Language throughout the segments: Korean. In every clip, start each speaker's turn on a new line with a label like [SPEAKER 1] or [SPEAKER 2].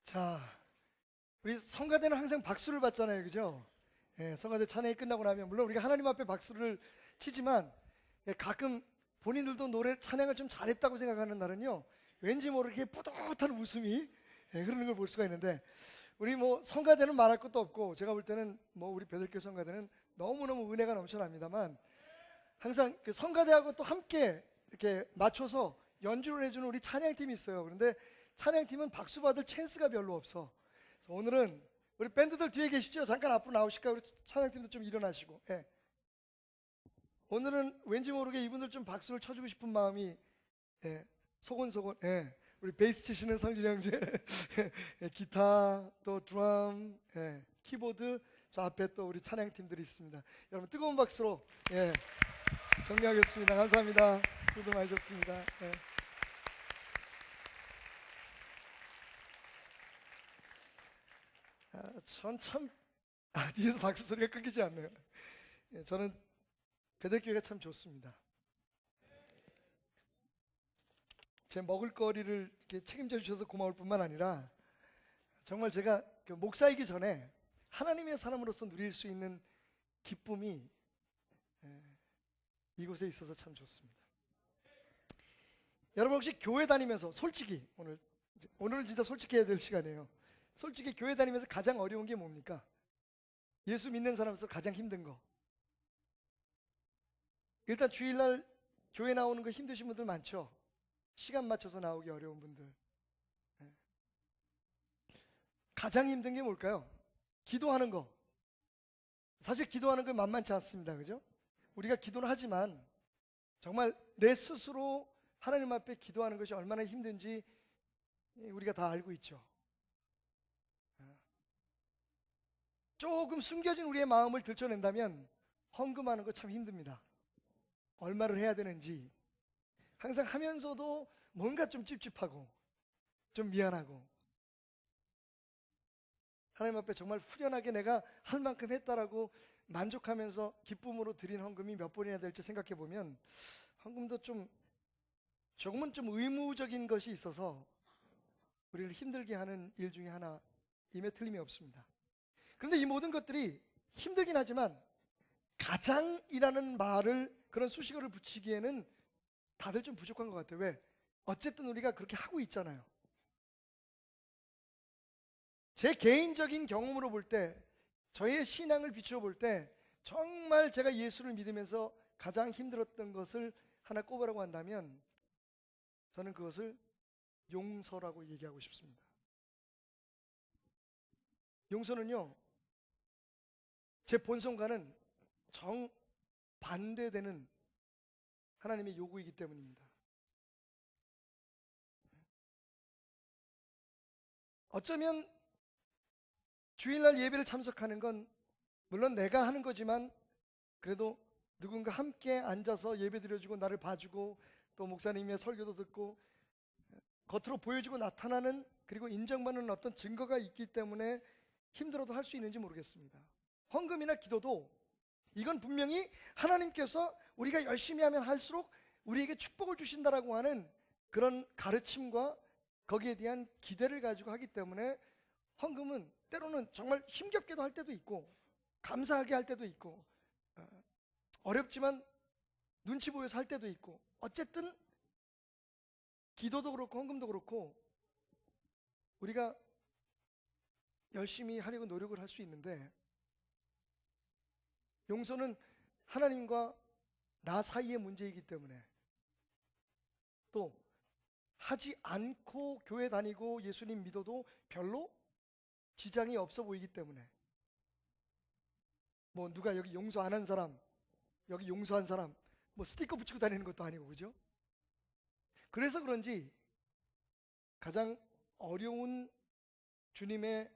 [SPEAKER 1] 자, 우리 성가대는 항상 박수를 받잖아요, 그죠? 예, 성가대 찬양이 끝나고 나면 물론 우리가 하나님 앞에 박수를 치지만 가끔 본인들도 노래 찬양을 좀 잘했다고 생각하는 날은요, 왠지 모르게 뿌듯한 웃음이 흐르는 걸 볼 수가 있는데, 우리 뭐 성가대는 말할 것도 없고, 제가 볼 때는 뭐 우리 배들교 성가대는 너무너무 은혜가 넘쳐납니다만, 항상 그 성가대하고 또 함께 이렇게 맞춰서 연주를 해주는 우리 찬양팀이 있어요. 그런데 찬양팀은 박수 받을 찬스가 별로 없어. 그래서 오늘은 우리 밴드들 뒤에 계시죠? 잠깐 앞으로 나오실까요? 우리 찬양팀도 좀 일어나시고. 예. 오늘은 왠지 모르게 이분들 좀 박수를 쳐주고 싶은 마음이 소곤소곤. 우리 베이스 치시는 성진 형제, 기타, 또 드럼, 키보드, 저 앞에 또 우리 찬양팀들이 있습니다. 여러분 뜨거운 박수로 정리하겠습니다. 감사합니다. 수고 많으셨습니다. 전 참, 뒤에서 박수 소리가 끊기지 않네요. 저는 배들교회가 참 좋습니다. 제 먹을거리를 이렇게 책임져 주셔서 고마울 뿐만 아니라 정말 제가 그 목사이기 전에 하나님의 사람으로서 누릴 수 있는 기쁨이 이곳에 있어서 참 좋습니다. 여러분 혹시 교회 다니면서 솔직히 오늘은 진짜 솔직해야 될 시간이에요. 솔직히 교회 다니면서 가장 어려운 게 뭡니까? 예수 믿는 사람으로서 가장 힘든 거. 일단 주일날 교회 나오는 거 힘드신 분들 많죠? 시간 맞춰서 나오기 어려운 분들. 가장 힘든 게 뭘까요? 기도하는 거. 사실 기도하는 건 만만치 않습니다. 그죠? 우리가 기도는 하지만 정말 내 스스로 하나님 앞에 기도하는 것이 얼마나 힘든지 우리가 다 알고 있죠. 조금 숨겨진 우리의 마음을 들춰낸다면 헌금하는 거 참 힘듭니다. 얼마를 해야 되는지 항상 하면서도 뭔가 좀 찝찝하고 좀 미안하고, 하나님 앞에 정말 후련하게 내가 할 만큼 했다라고 만족하면서 기쁨으로 드린 헌금이 몇 번이나 될지 생각해 보면 헌금도 조금은 좀 의무적인 것이 있어서 우리를 힘들게 하는 일 중에 하나임에 틀림이 없습니다. 그런데 이 모든 것들이 힘들긴 하지만 가장이라는 말을, 그런 수식어를 붙이기에는 다들 좀 부족한 것 같아요. 왜? 어쨌든 우리가 그렇게 하고 있잖아요. 제 개인적인 경험으로 볼 때, 저의 신앙을 비추어 볼 때 정말 제가 예수를 믿으면서 가장 힘들었던 것을 하나 꼽으라고 한다면 저는 그것을 용서라고 얘기하고 싶습니다. 용서는요, 제 본성과는 정반대되는 하나님의 요구이기 때문입니다. 어쩌면 주일날 예배를 참석하는 건 물론 내가 하는 거지만 그래도 누군가 함께 앉아서 예배 드려주고 나를 봐주고 또 목사님의 설교도 듣고 겉으로 보여주고 나타나는, 그리고 인정받는 어떤 증거가 있기 때문에 힘들어도 할 수 있는지 모르겠습니다. 헌금이나 기도도 이건 분명히 하나님께서 우리가 열심히 하면 할수록 우리에게 축복을 주신다라고 하는 그런 가르침과 거기에 대한 기대를 가지고 하기 때문에 헌금은 때로는 정말 힘겹게도 할 때도 있고 감사하게 할 때도 있고 어렵지만 눈치 보여서 할 때도 있고, 어쨌든 기도도 그렇고 헌금도 그렇고 우리가 열심히 하려고 노력을 할 수 있는데, 용서는 하나님과 나 사이의 문제이기 때문에, 또 하지 않고 교회 다니고 예수님 믿어도 별로 지장이 없어 보이기 때문에, 뭐 누가 여기 용서 안 한 사람, 여기 용서한 사람 뭐 스티커 붙이고 다니는 것도 아니고, 그죠? 그래서 그런지 가장 어려운 주님의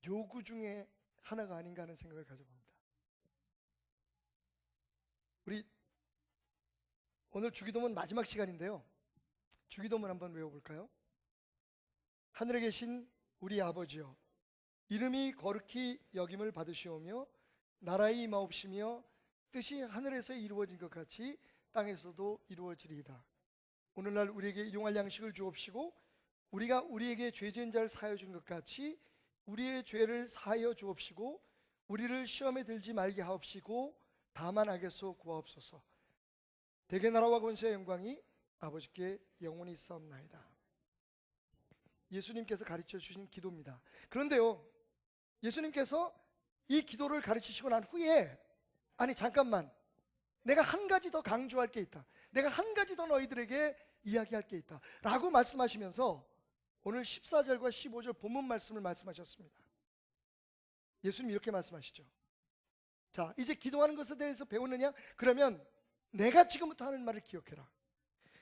[SPEAKER 1] 요구 중에 하나가 아닌가 하는 생각을 가져봅니다. 우리 오늘 주기도문 마지막 시간인데요, 주기도문 한번 외워볼까요? 하늘에 계신 우리 아버지여, 이름이 거룩히 여김을 받으시오며 나라의 임하옵시며 뜻이 하늘에서 이루어진 것 같이 땅에서도 이루어지리이다. 오늘날 우리에게 일용할 양식을 주옵시고 우리가 우리에게 죄 지은 자를 사하여 준 것 같이 우리의 죄를 사하여 주옵시고 우리를 시험에 들지 말게 하옵시고 다만 악에서 구하옵소서. 대개 나라와 권세와 영광이 아버지께 영원히 있사옵나이다. 예수님께서 가르쳐 주신 기도입니다. 그런데요, 예수님께서 이 기도를 가르치시고 난 후에 아니 잠깐만, 내가 한 가지 더 강조할 게 있다, 내가 한 가지 더 너희들에게 이야기할 게 있다 라고 말씀하시면서 오늘 14절과 15절 본문 말씀을 말씀하셨습니다. 예수님 이렇게 말씀하시죠. 자, 이제 기도하는 것에 대해서 배우느냐? 그러면 내가 지금부터 하는 말을 기억해라.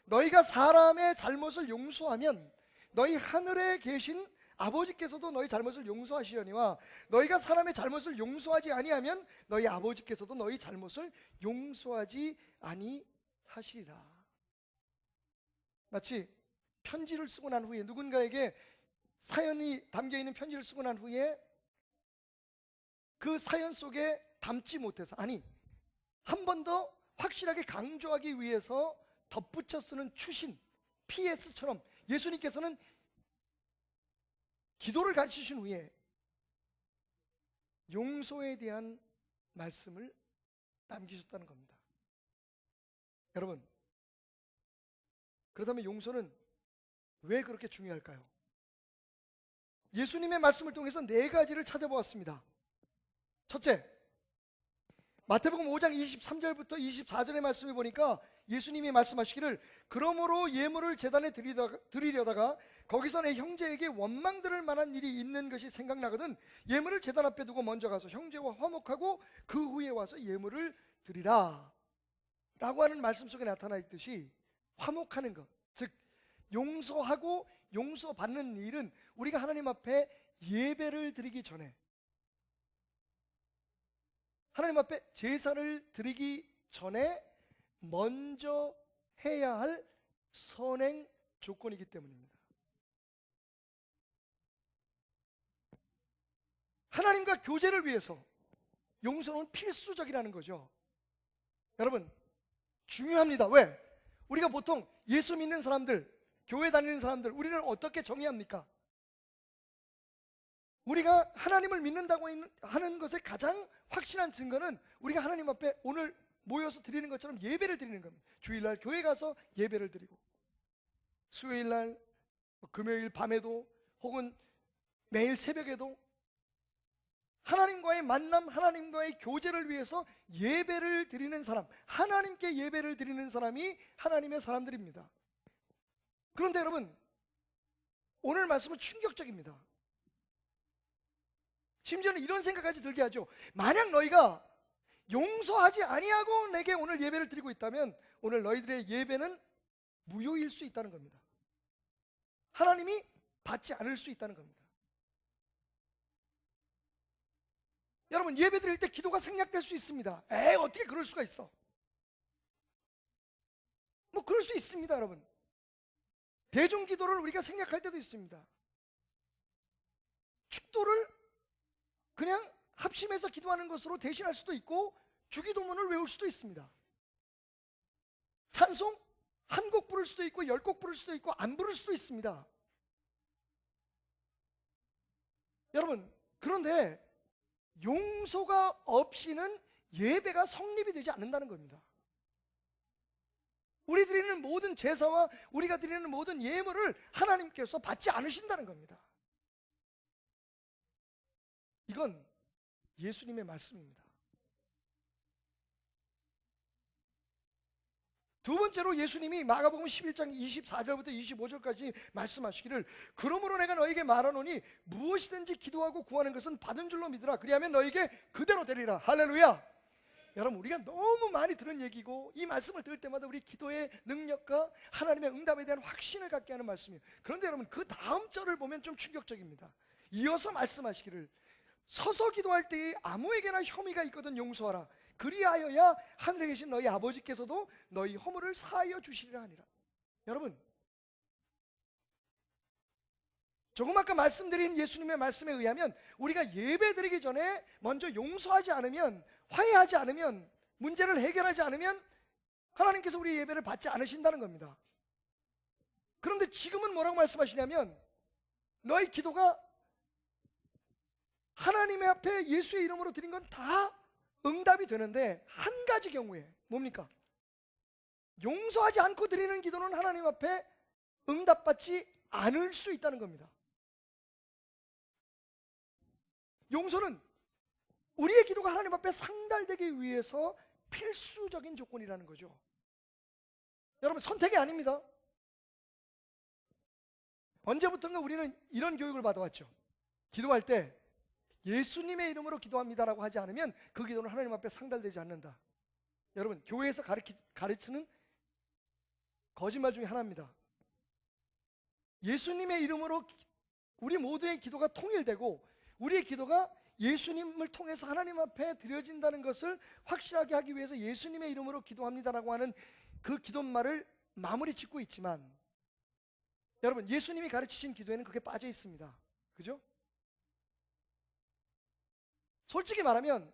[SPEAKER 1] 너희가 사람의 잘못을 용서하면 너희 하늘에 계신 아버지께서도 너희 잘못을 용서하시려니와 너희가 사람의 잘못을 용서하지 아니하면 너희 아버지께서도 너희 잘못을 용서하지 아니하시리라. 마치 편지를 쓰고 난 후에, 누군가에게 사연이 담겨있는 편지를 쓰고 난 후에 그 사연 속에 담지 못해서, 아니 한 번 더 확실하게 강조하기 위해서 덧붙여 쓰는 추신, PS처럼 예수님께서는 기도를 가르치신 후에 용서에 대한 말씀을 남기셨다는 겁니다. 여러분, 그렇다면 용서는 왜 그렇게 중요할까요? 예수님의 말씀을 통해서 네 가지를 찾아보았습니다. 첫째, 마태복음 5장 23절부터 24절의 말씀을 보니까 예수님이 말씀하시기를 그러므로 예물을 제단에 드리려다가 거기서 내 형제에게 원망 들을 만한 일이 있는 것이 생각나거든 예물을 제단 앞에 두고 먼저 가서 형제와 화목하고 그 후에 와서 예물을 드리라 라고 하는 말씀 속에 나타나 있듯이, 화목하는 것, 즉 용서하고 용서받는 일은 우리가 하나님 앞에 예배를 드리기 전에, 하나님 앞에 제사를 드리기 전에 먼저 해야 할 선행 조건이기 때문입니다. 하나님과 교제를 위해서 용서는 필수적이라는 거죠. 여러분, 중요합니다. 왜? 우리가 보통 예수 믿는 사람들, 교회 다니는 사람들, 우리를 어떻게 정의합니까? 우리가 하나님을 믿는다고 하는 것의 가장 확실한 증거는 우리가 하나님 앞에 오늘 모여서 드리는 것처럼 예배를 드리는 겁니다. 주일날 교회 가서 예배를 드리고, 수요일날, 금요일 밤에도, 혹은 매일 새벽에도 하나님과의 만남, 하나님과의 교제를 위해서 예배를 드리는 사람, 하나님께 예배를 드리는 사람이 하나님의 사람들입니다. 그런데 여러분, 오늘 말씀은 충격적입니다. 심지어는 이런 생각까지 들게 하죠. 만약 너희가 용서하지 아니하고 내게 오늘 예배를 드리고 있다면 오늘 너희들의 예배는 무효일 수 있다는 겁니다. 하나님이 받지 않을 수 있다는 겁니다. 여러분, 예배 드릴 때 기도가 생략될 수 있습니다. 어떻게 그럴 수가 있어? 뭐 그럴 수 있습니다. 여러분, 대중 기도를 우리가 생략할 때도 있습니다. 축도를 그냥 합심해서 기도하는 것으로 대신할 수도 있고, 주기도문을 외울 수도 있습니다. 찬송 한 곡 부를 수도 있고 10곡 부를 수도 있고 안 부를 수도 있습니다. 여러분, 그런데 용서가 없이는 예배가 성립이 되지 않는다는 겁니다. 우리 드리는 모든 제사와 우리가 드리는 모든 예물을 하나님께서 받지 않으신다는 겁니다. 이건 예수님의 말씀입니다. 두 번째로 예수님이 마가복음 11장 24절부터 25절까지 말씀하시기를 그러므로 내가 너에게 말하노니 무엇이든지 기도하고 구하는 것은 받은 줄로 믿으라. 그리하면 너에게 그대로 되리라. 할렐루야. 여러분, 우리가 너무 많이 들은 얘기고 이 말씀을 들을 때마다 우리 기도의 능력과 하나님의 응답에 대한 확신을 갖게 하는 말씀이에요. 그런데 여러분, 그 다음 절을 보면 좀 충격적입니다. 이어서 말씀하시기를 서서 기도할 때에 아무에게나 혐의가 있거든 용서하라. 그리하여야 하늘에 계신 너희 아버지께서도 너희 허물을 사하여 주시리라 하니라. 여러분, 조금 아까 말씀드린 예수님의 말씀에 의하면 우리가 예배 드리기 전에 먼저 용서하지 않으면, 화해하지 않으면, 문제를 해결하지 않으면 하나님께서 우리 예배를 받지 않으신다는 겁니다. 그런데 지금은 뭐라고 말씀하시냐면 너의 기도가 하나님의 앞에 예수의 이름으로 드린 건 다 응답이 되는데 한 가지 경우에 뭡니까? 용서하지 않고 드리는 기도는 하나님 앞에 응답받지 않을 수 있다는 겁니다. 용서는 우리의 기도가 하나님 앞에 상달되기 위해서 필수적인 조건이라는 거죠. 여러분, 선택이 아닙니다. 언제부턴가 우리는 이런 교육을 받아왔죠. 기도할 때 예수님의 이름으로 기도합니다라고 하지 않으면 그 기도는 하나님 앞에 상달되지 않는다. 여러분, 교회에서 가르치는 거짓말 중에 하나입니다. 예수님의 이름으로 우리 모두의 기도가 통일되고 우리의 기도가 예수님을 통해서 하나님 앞에 드려진다는 것을 확실하게 하기 위해서 예수님의 이름으로 기도합니다라고 하는 그 기도말을 마무리 짓고 있지만, 여러분, 예수님이 가르치신 기도에는 그게 빠져 있습니다. 그죠? 솔직히 말하면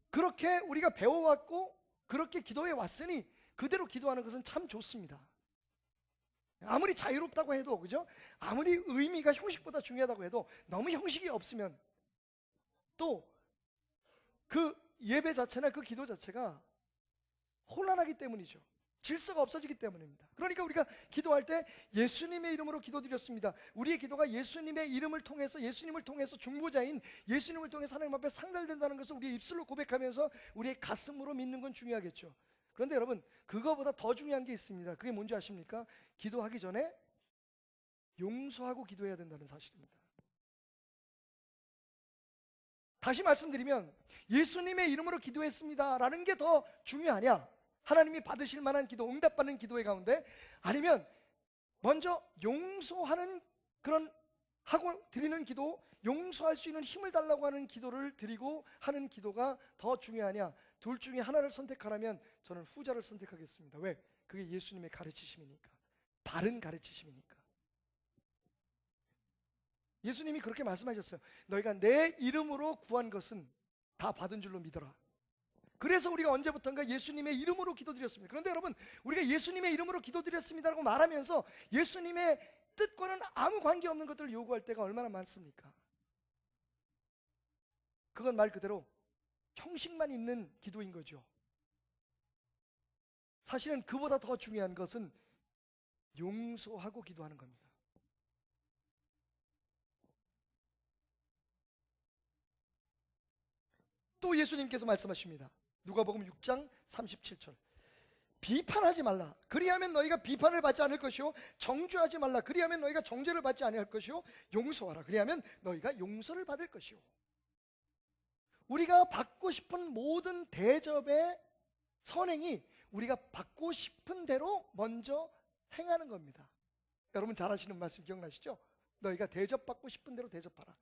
[SPEAKER 1] 그렇게 우리가 배워왔고 그렇게 기도해 왔으니 그대로 기도하는 것은 참 좋습니다. 아무리 자유롭다고 해도, 그죠? 아무리 의미가 형식보다 중요하다고 해도 너무 형식이 없으면 또 그 예배 자체나 그 기도 자체가 혼란하기 때문이죠. 질서가 없어지기 때문입니다. 그러니까 우리가 기도할 때 예수님의 이름으로 기도드렸습니다. 우리의 기도가 예수님의 이름을 통해서, 예수님을 통해서, 중보자인 예수님을 통해서 하나님 앞에 상달된다는 것을 우리의 입술로 고백하면서 우리의 가슴으로 믿는 건 중요하겠죠. 그런데 여러분, 그거보다 더 중요한 게 있습니다. 그게 뭔지 아십니까? 기도하기 전에 용서하고 기도해야 된다는 사실입니다. 다시 말씀드리면 예수님의 이름으로 기도했습니다 라는 게 더 중요하냐? 하나님이 받으실 만한 기도, 응답받는 기도의 가운데, 아니면 먼저 용서하는 그런 하고 드리는 기도, 용서할 수 있는 힘을 달라고 하는 기도를 드리고 하는 기도가 더 중요하냐? 둘 중에 하나를 선택하라면 저는 후자를 선택하겠습니다. 왜? 그게 예수님의 가르치심이니까, 바른 가르치심이니까. 예수님이 그렇게 말씀하셨어요. 너희가 내 이름으로 구한 것은 다 받은 줄로 믿어라. 그래서 우리가 언제부턴가 예수님의 이름으로 기도드렸습니다. 그런데 여러분, 우리가 예수님의 이름으로 기도드렸습니다라고 말하면서 예수님의 뜻과는 아무 관계없는 것들을 요구할 때가 얼마나 많습니까? 그건 말 그대로 형식만 있는 기도인 거죠. 사실은 그보다 더 중요한 것은 용서하고 기도하는 겁니다. 또 예수님께서 말씀하십니다. 누가복음 6장 37절. 비판하지 말라. 그리하면 너희가 비판을 받지 않을 것이요, 정죄하지 말라. 그리하면 너희가 정죄를 받지 아니할 것이요, 용서하라. 그리하면 너희가 용서를 받을 것이요. 우리가 받고 싶은 모든 대접의 선행이 우리가 받고 싶은 대로 먼저 행하는 겁니다. 여러분 잘 아시는 말씀 기억나시죠? 너희가 대접받고 싶은 대로 대접하라.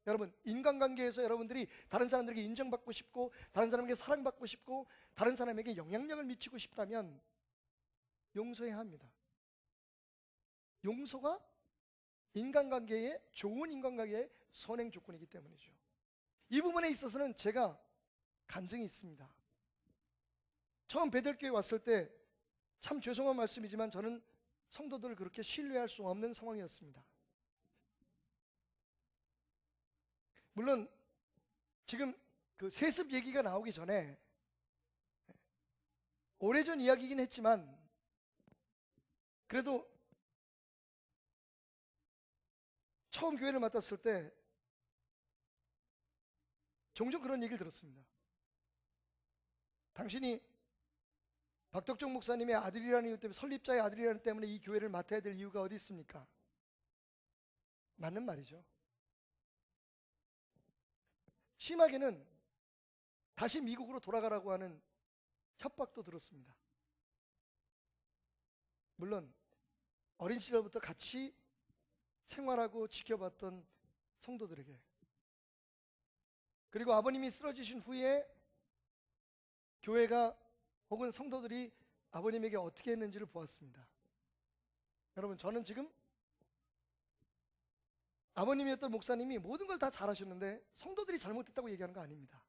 [SPEAKER 1] 여러분, 인간관계에서 여러분들이 다른 사람들에게 인정받고 싶고, 다른 사람에게 사랑받고 싶고, 다른 사람에게 영향력을 미치고 싶다면 용서해야 합니다. 용서가 인간관계의, 좋은 인간관계의 선행 조건이기 때문이죠. 이 부분에 있어서는 제가 간증이 있습니다. 처음 베델교회 왔을 때 참 죄송한 말씀이지만 저는 성도들을 그렇게 신뢰할 수 없는 상황이었습니다. 물론 지금 그 세습 얘기가 나오기 전에, 오래전 이야기이긴 했지만 그래도 처음 교회를 맡았을 때 종종 그런 얘기를 들었습니다. 당신이 박덕종 목사님의 아들이라는 이유 때문에, 설립자의 아들이라는 때문에 이 교회를 맡아야 될 이유가 어디 있습니까? 맞는 말이죠. 심하게는 다시 미국으로 돌아가라고 하는 협박도 들었습니다. 물론 어린 시절부터 같이 생활하고 지켜봤던 성도들에게, 그리고 아버님이 쓰러지신 후에 교회가 혹은 성도들이 아버님에게 어떻게 했는지를 보았습니다. 여러분, 저는 지금 아버님이었던 목사님이 모든 걸 다 잘하셨는데 성도들이 잘못했다고 얘기하는 거 아닙니다.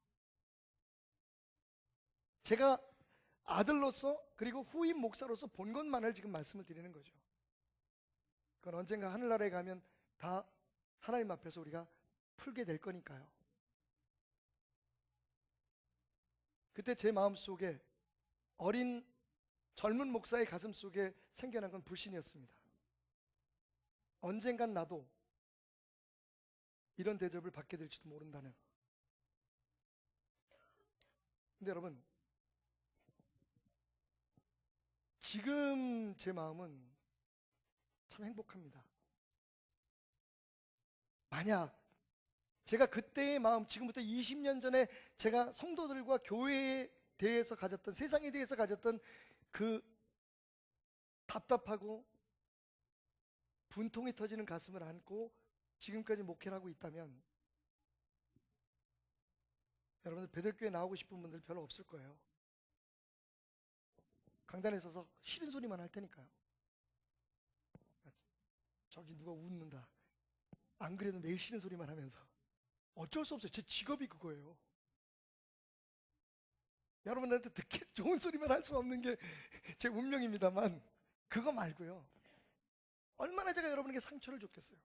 [SPEAKER 1] 제가 아들로서 그리고 후임 목사로서 본 것만을 지금 말씀을 드리는 거죠. 그건 언젠가 하늘나라에 가면 다 하나님 앞에서 우리가 풀게 될 거니까요. 그때 제 마음속에, 어린 젊은 목사의 가슴 속에 생겨난 건 불신이었습니다. 언젠간 나도 이런 대접을 받게 될지도 모른다는. 근데 여러분, 지금 제 마음은 참 행복합니다. 만약 제가 그때의 마음, 지금부터 20년 전에 제가 성도들과 교회에 대해서 가졌던, 세상에 대해서 가졌던 그 답답하고 분통이 터지는 가슴을 안고 지금까지 목회를 하고 있다면, 여러분들 베들교회 나오고 싶은 분들 별로 없을 거예요. 강단에 서서 싫은 소리만 할 테니까요. 저기 누가 웃는다, 안 그래도 매일 싫은 소리만 하면서. 어쩔 수 없어요. 제 직업이 그거예요. 여러분들한테 듣기 좋은 소리만 할 수 없는 게 제 운명입니다만, 그거 말고요, 얼마나 제가 여러분에게 상처를 줬겠어요.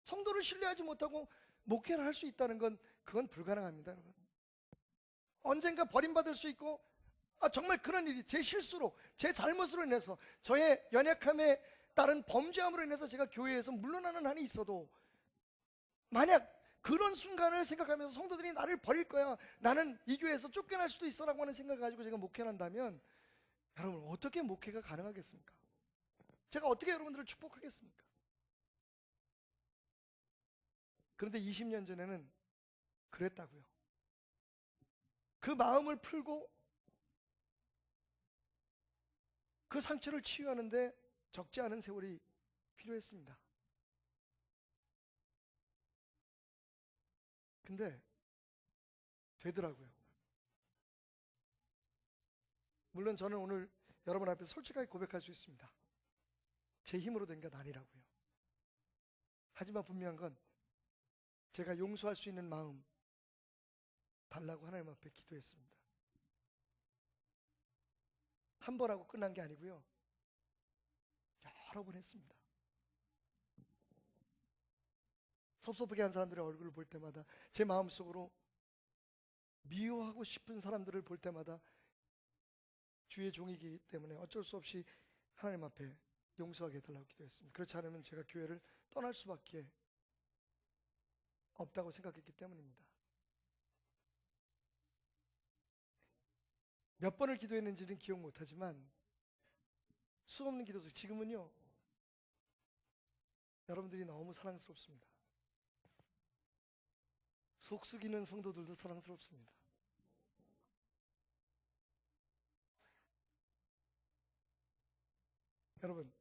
[SPEAKER 1] 성도를 신뢰하지 못하고 목회를 할 수 있다는 건, 그건 불가능합니다, 여러분. 언젠가 버림받을 수 있고, 정말 그런 일이 제 실수로, 제 잘못으로 인해서, 저의 연약함에 따른 범죄함으로 인해서 제가 교회에서 물러나는 한이 있어도, 만약 그런 순간을 생각하면서 성도들이 나를 버릴 거야, 나는 이 교회에서 쫓겨날 수도 있어 라고 하는 생각을 가지고 제가 목회를 한다면, 여러분 어떻게 목회가 가능하겠습니까? 제가 어떻게 여러분들을 축복하겠습니까? 그런데 20년 전에는 그랬다고요. 그 마음을 풀고 그 상처를 치유하는데 적지 않은 세월이 필요했습니다. 근데 되더라고요. 물론 저는 오늘 여러분 앞에 솔직하게 고백할 수 있습니다. 제 힘으로 된 건 아니라고요. 하지만 분명한 건, 제가 용서할 수 있는 마음 달라고 하나님 앞에 기도했습니다. 한 번 하고 끝난 게 아니고요, 여러 번 했습니다. 섭섭하게 한 사람들의 얼굴을 볼 때마다, 제 마음속으로 미워하고 싶은 사람들을 볼 때마다, 주의 종이기 때문에 어쩔 수 없이 하나님 앞에 용서하게 해달라고 기도했습니다. 그렇지 않으면 제가 교회를 떠날 수밖에 없다고 생각했기 때문입니다. 몇 번을 기도했는지는 기억 못하지만, 수없는 기도 속, 지금은요, 여러분들이 너무 사랑스럽습니다. 속쓰기는 성도들도 사랑스럽습니다. 여러분,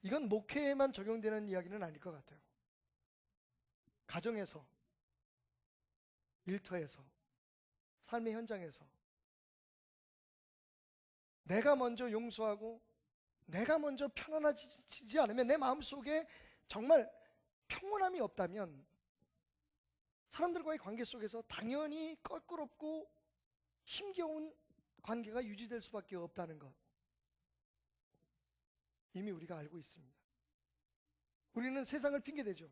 [SPEAKER 1] 이건 목회에만 적용되는 이야기는 아닐 것 같아요. 가정에서, 일터에서, 삶의 현장에서 내가 먼저 용서하고 내가 먼저 편안해지지 않으면, 내 마음속에 정말 평온함이 없다면, 사람들과의 관계 속에서 당연히 껄끄럽고 힘겨운 관계가 유지될 수밖에 없다는 것, 이미 우리가 알고 있습니다. 우리는 세상을 핑계대죠.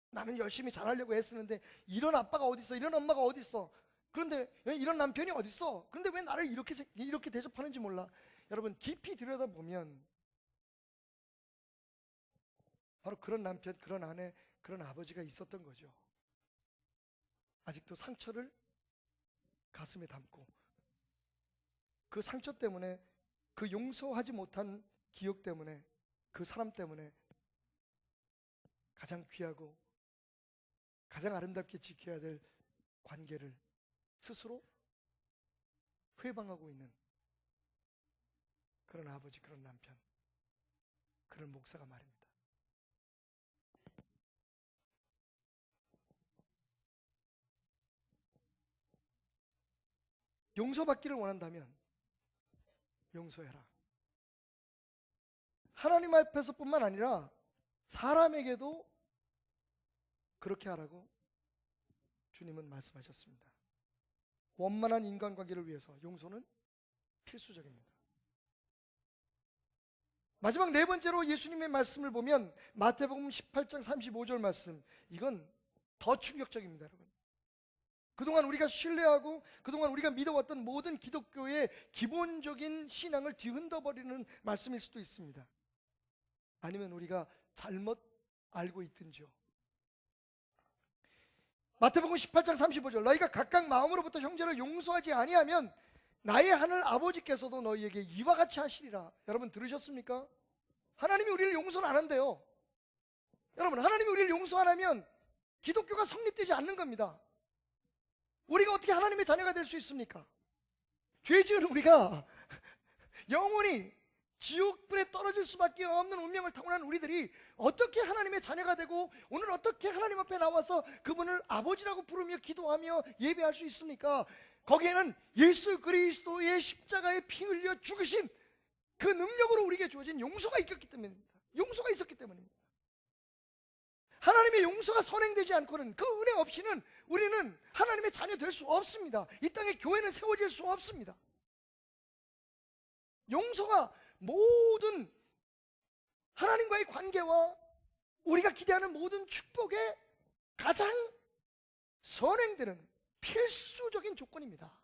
[SPEAKER 1] 나는 열심히 잘하려고 애쓰는데 이런 아빠가 어디 있어, 이런 엄마가 어디 있어, 그런데 왜 이런 남편이 어디 있어, 그런데 왜 나를 이렇게 대접하는지 몰라. 여러분, 깊이 들여다보면 바로 그런 남편, 그런 아내, 그런 아버지가 있었던 거죠. 아직도 상처를 가슴에 담고, 그 상처 때문에, 그 용서하지 못한 기억 때문에, 그 사람 때문에 가장 귀하고 가장 아름답게 지켜야 될 관계를 스스로 회방하고 있는 그런 아버지, 그런 남편, 그런 목사가 말입니다. 용서받기를 원한다면 용서해라. 하나님 앞에서뿐만 아니라 사람에게도 그렇게 하라고 주님은 말씀하셨습니다. 원만한 인간관계를 위해서 용서는 필수적입니다. 마지막 네 번째로 예수님의 말씀을 보면 마태복음 18장 35절 말씀, 이건 더 충격적입니다, 여러분. 그동안 우리가 신뢰하고 그동안 우리가 믿어왔던 모든 기독교의 기본적인 신앙을 뒤흔들어버리는 말씀일 수도 있습니다. 아니면 우리가 잘못 알고 있든지요. 마태복음 18장 35절, 너희가 각각 마음으로부터 형제를 용서하지 아니하면 나의 하늘 아버지께서도 너희에게 이와 같이 하시리라. 여러분 들으셨습니까? 하나님이 우리를 용서를 안 한대요. 여러분, 하나님이 우리를 용서 안 하면 기독교가 성립되지 않는 겁니다. 우리가 어떻게 하나님의 자녀가 될 수 있습니까? 죄 지은 우리가 영원히 지옥불에 떨어질 수밖에 없는 운명을 타고난 우리들이 어떻게 하나님의 자녀가 되고 오늘 어떻게 하나님 앞에 나와서 그분을 아버지라고 부르며 기도하며 예배할 수 있습니까? 거기에는 예수 그리스도의 십자가에 피 흘려 죽으신 그 능력으로 우리에게 주어진 용서가 있었기 때문입니다. 용서가 있었기 때문입니다. 하나님의 용서가 선행되지 않고는, 그 은혜 없이는 우리는 하나님의 자녀 될 수 없습니다. 이 땅에 교회는 세워질 수 없습니다. 용서가 모든 하나님과의 관계와 우리가 기대하는 모든 축복에 가장 선행되는 필수적인 조건입니다.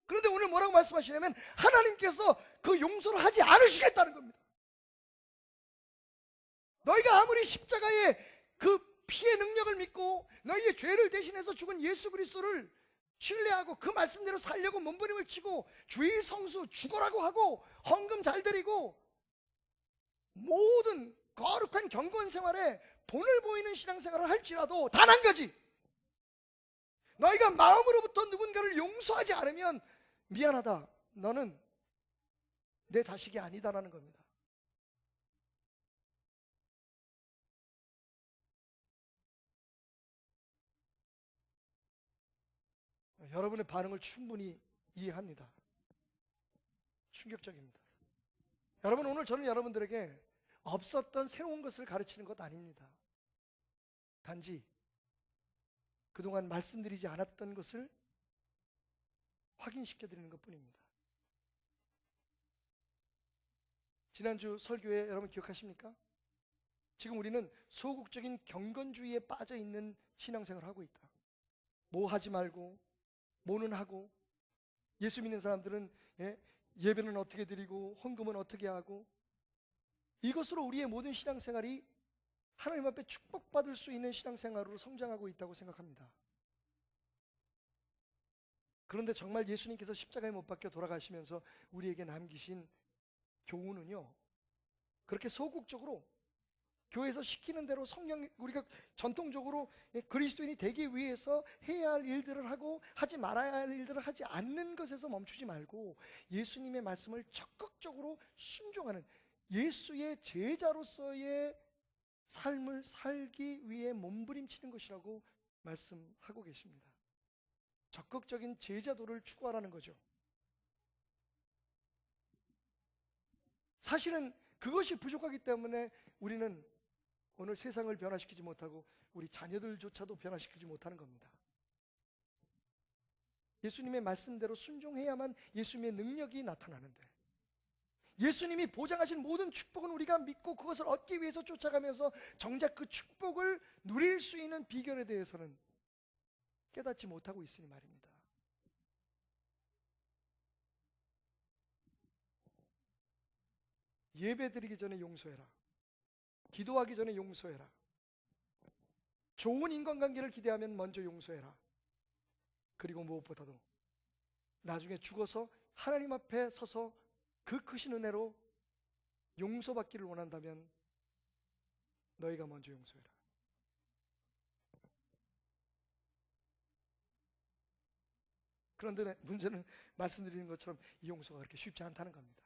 [SPEAKER 1] 그런데 오늘 뭐라고 말씀하시냐면 하나님께서 그 용서를 하지 않으시겠다는 겁니다. 너희가 아무리 십자가의 그 피의 능력을 믿고 너희의 죄를 대신해서 죽은 예수 그리스도를 신뢰하고 그 말씀대로 살려고 몸부림을 치고 주일 성수 죽어라고 하고 헌금 잘 드리고 모든 거룩한 경건 생활에 본을 보이는 신앙생활을 할지라도 단 한 가지, 너희가 마음으로부터 누군가를 용서하지 않으면 미안하다, 너는 내 자식이 아니다라는 겁니다. 여러분의 반응을 충분히 이해합니다. 충격적입니다. 여러분, 오늘 저는 여러분들에게 없었던 새로운 것을 가르치는 것 아닙니다. 단지 그동안 말씀드리지 않았던 것을 확인시켜 드리는 것 뿐입니다. 지난주 설교에 여러분 기억하십니까? 지금 우리는 소극적인 경건주의에 빠져 있는 신앙생활을 하고 있다. 뭐 하지 말고 뭐는 하고, 예수 믿는 사람들은 예배는 어떻게 드리고 헌금은 어떻게 하고, 이것으로 우리의 모든 신앙생활이 하나님 앞에 축복받을 수 있는 신앙생활으로 성장하고 있다고 생각합니다. 그런데 정말 예수님께서 십자가에 못 박혀 돌아가시면서 우리에게 남기신 교훈은요, 그렇게 소극적으로 교회에서 시키는 대로 성령, 우리가 전통적으로 그리스도인이 되기 위해서 해야 할 일들을 하고 하지 말아야 할 일들을 하지 않는 것에서 멈추지 말고 예수님의 말씀을 적극적으로 순종하는 예수의 제자로서의 삶을 살기 위해 몸부림치는 것이라고 말씀하고 계십니다. 적극적인 제자도를 추구하라는 거죠. 사실은 그것이 부족하기 때문에 우리는 오늘 세상을 변화시키지 못하고 우리 자녀들조차도 변화시키지 못하는 겁니다. 예수님의 말씀대로 순종해야만 예수님의 능력이 나타나는데, 예수님이 보장하신 모든 축복은 우리가 믿고 그것을 얻기 위해서 쫓아가면서 정작 그 축복을 누릴 수 있는 비결에 대해서는 깨닫지 못하고 있으니 말입니다. 예배 드리기 전에 용서해라. 기도하기 전에 용서해라. 좋은 인간관계를 기대하면 먼저 용서해라. 그리고 무엇보다도 나중에 죽어서 하나님 앞에 서서 그 크신 은혜로 용서받기를 원한다면 너희가 먼저 용서해라. 그런데 문제는 말씀드리는 것처럼 이 용서가 그렇게 쉽지 않다는 겁니다.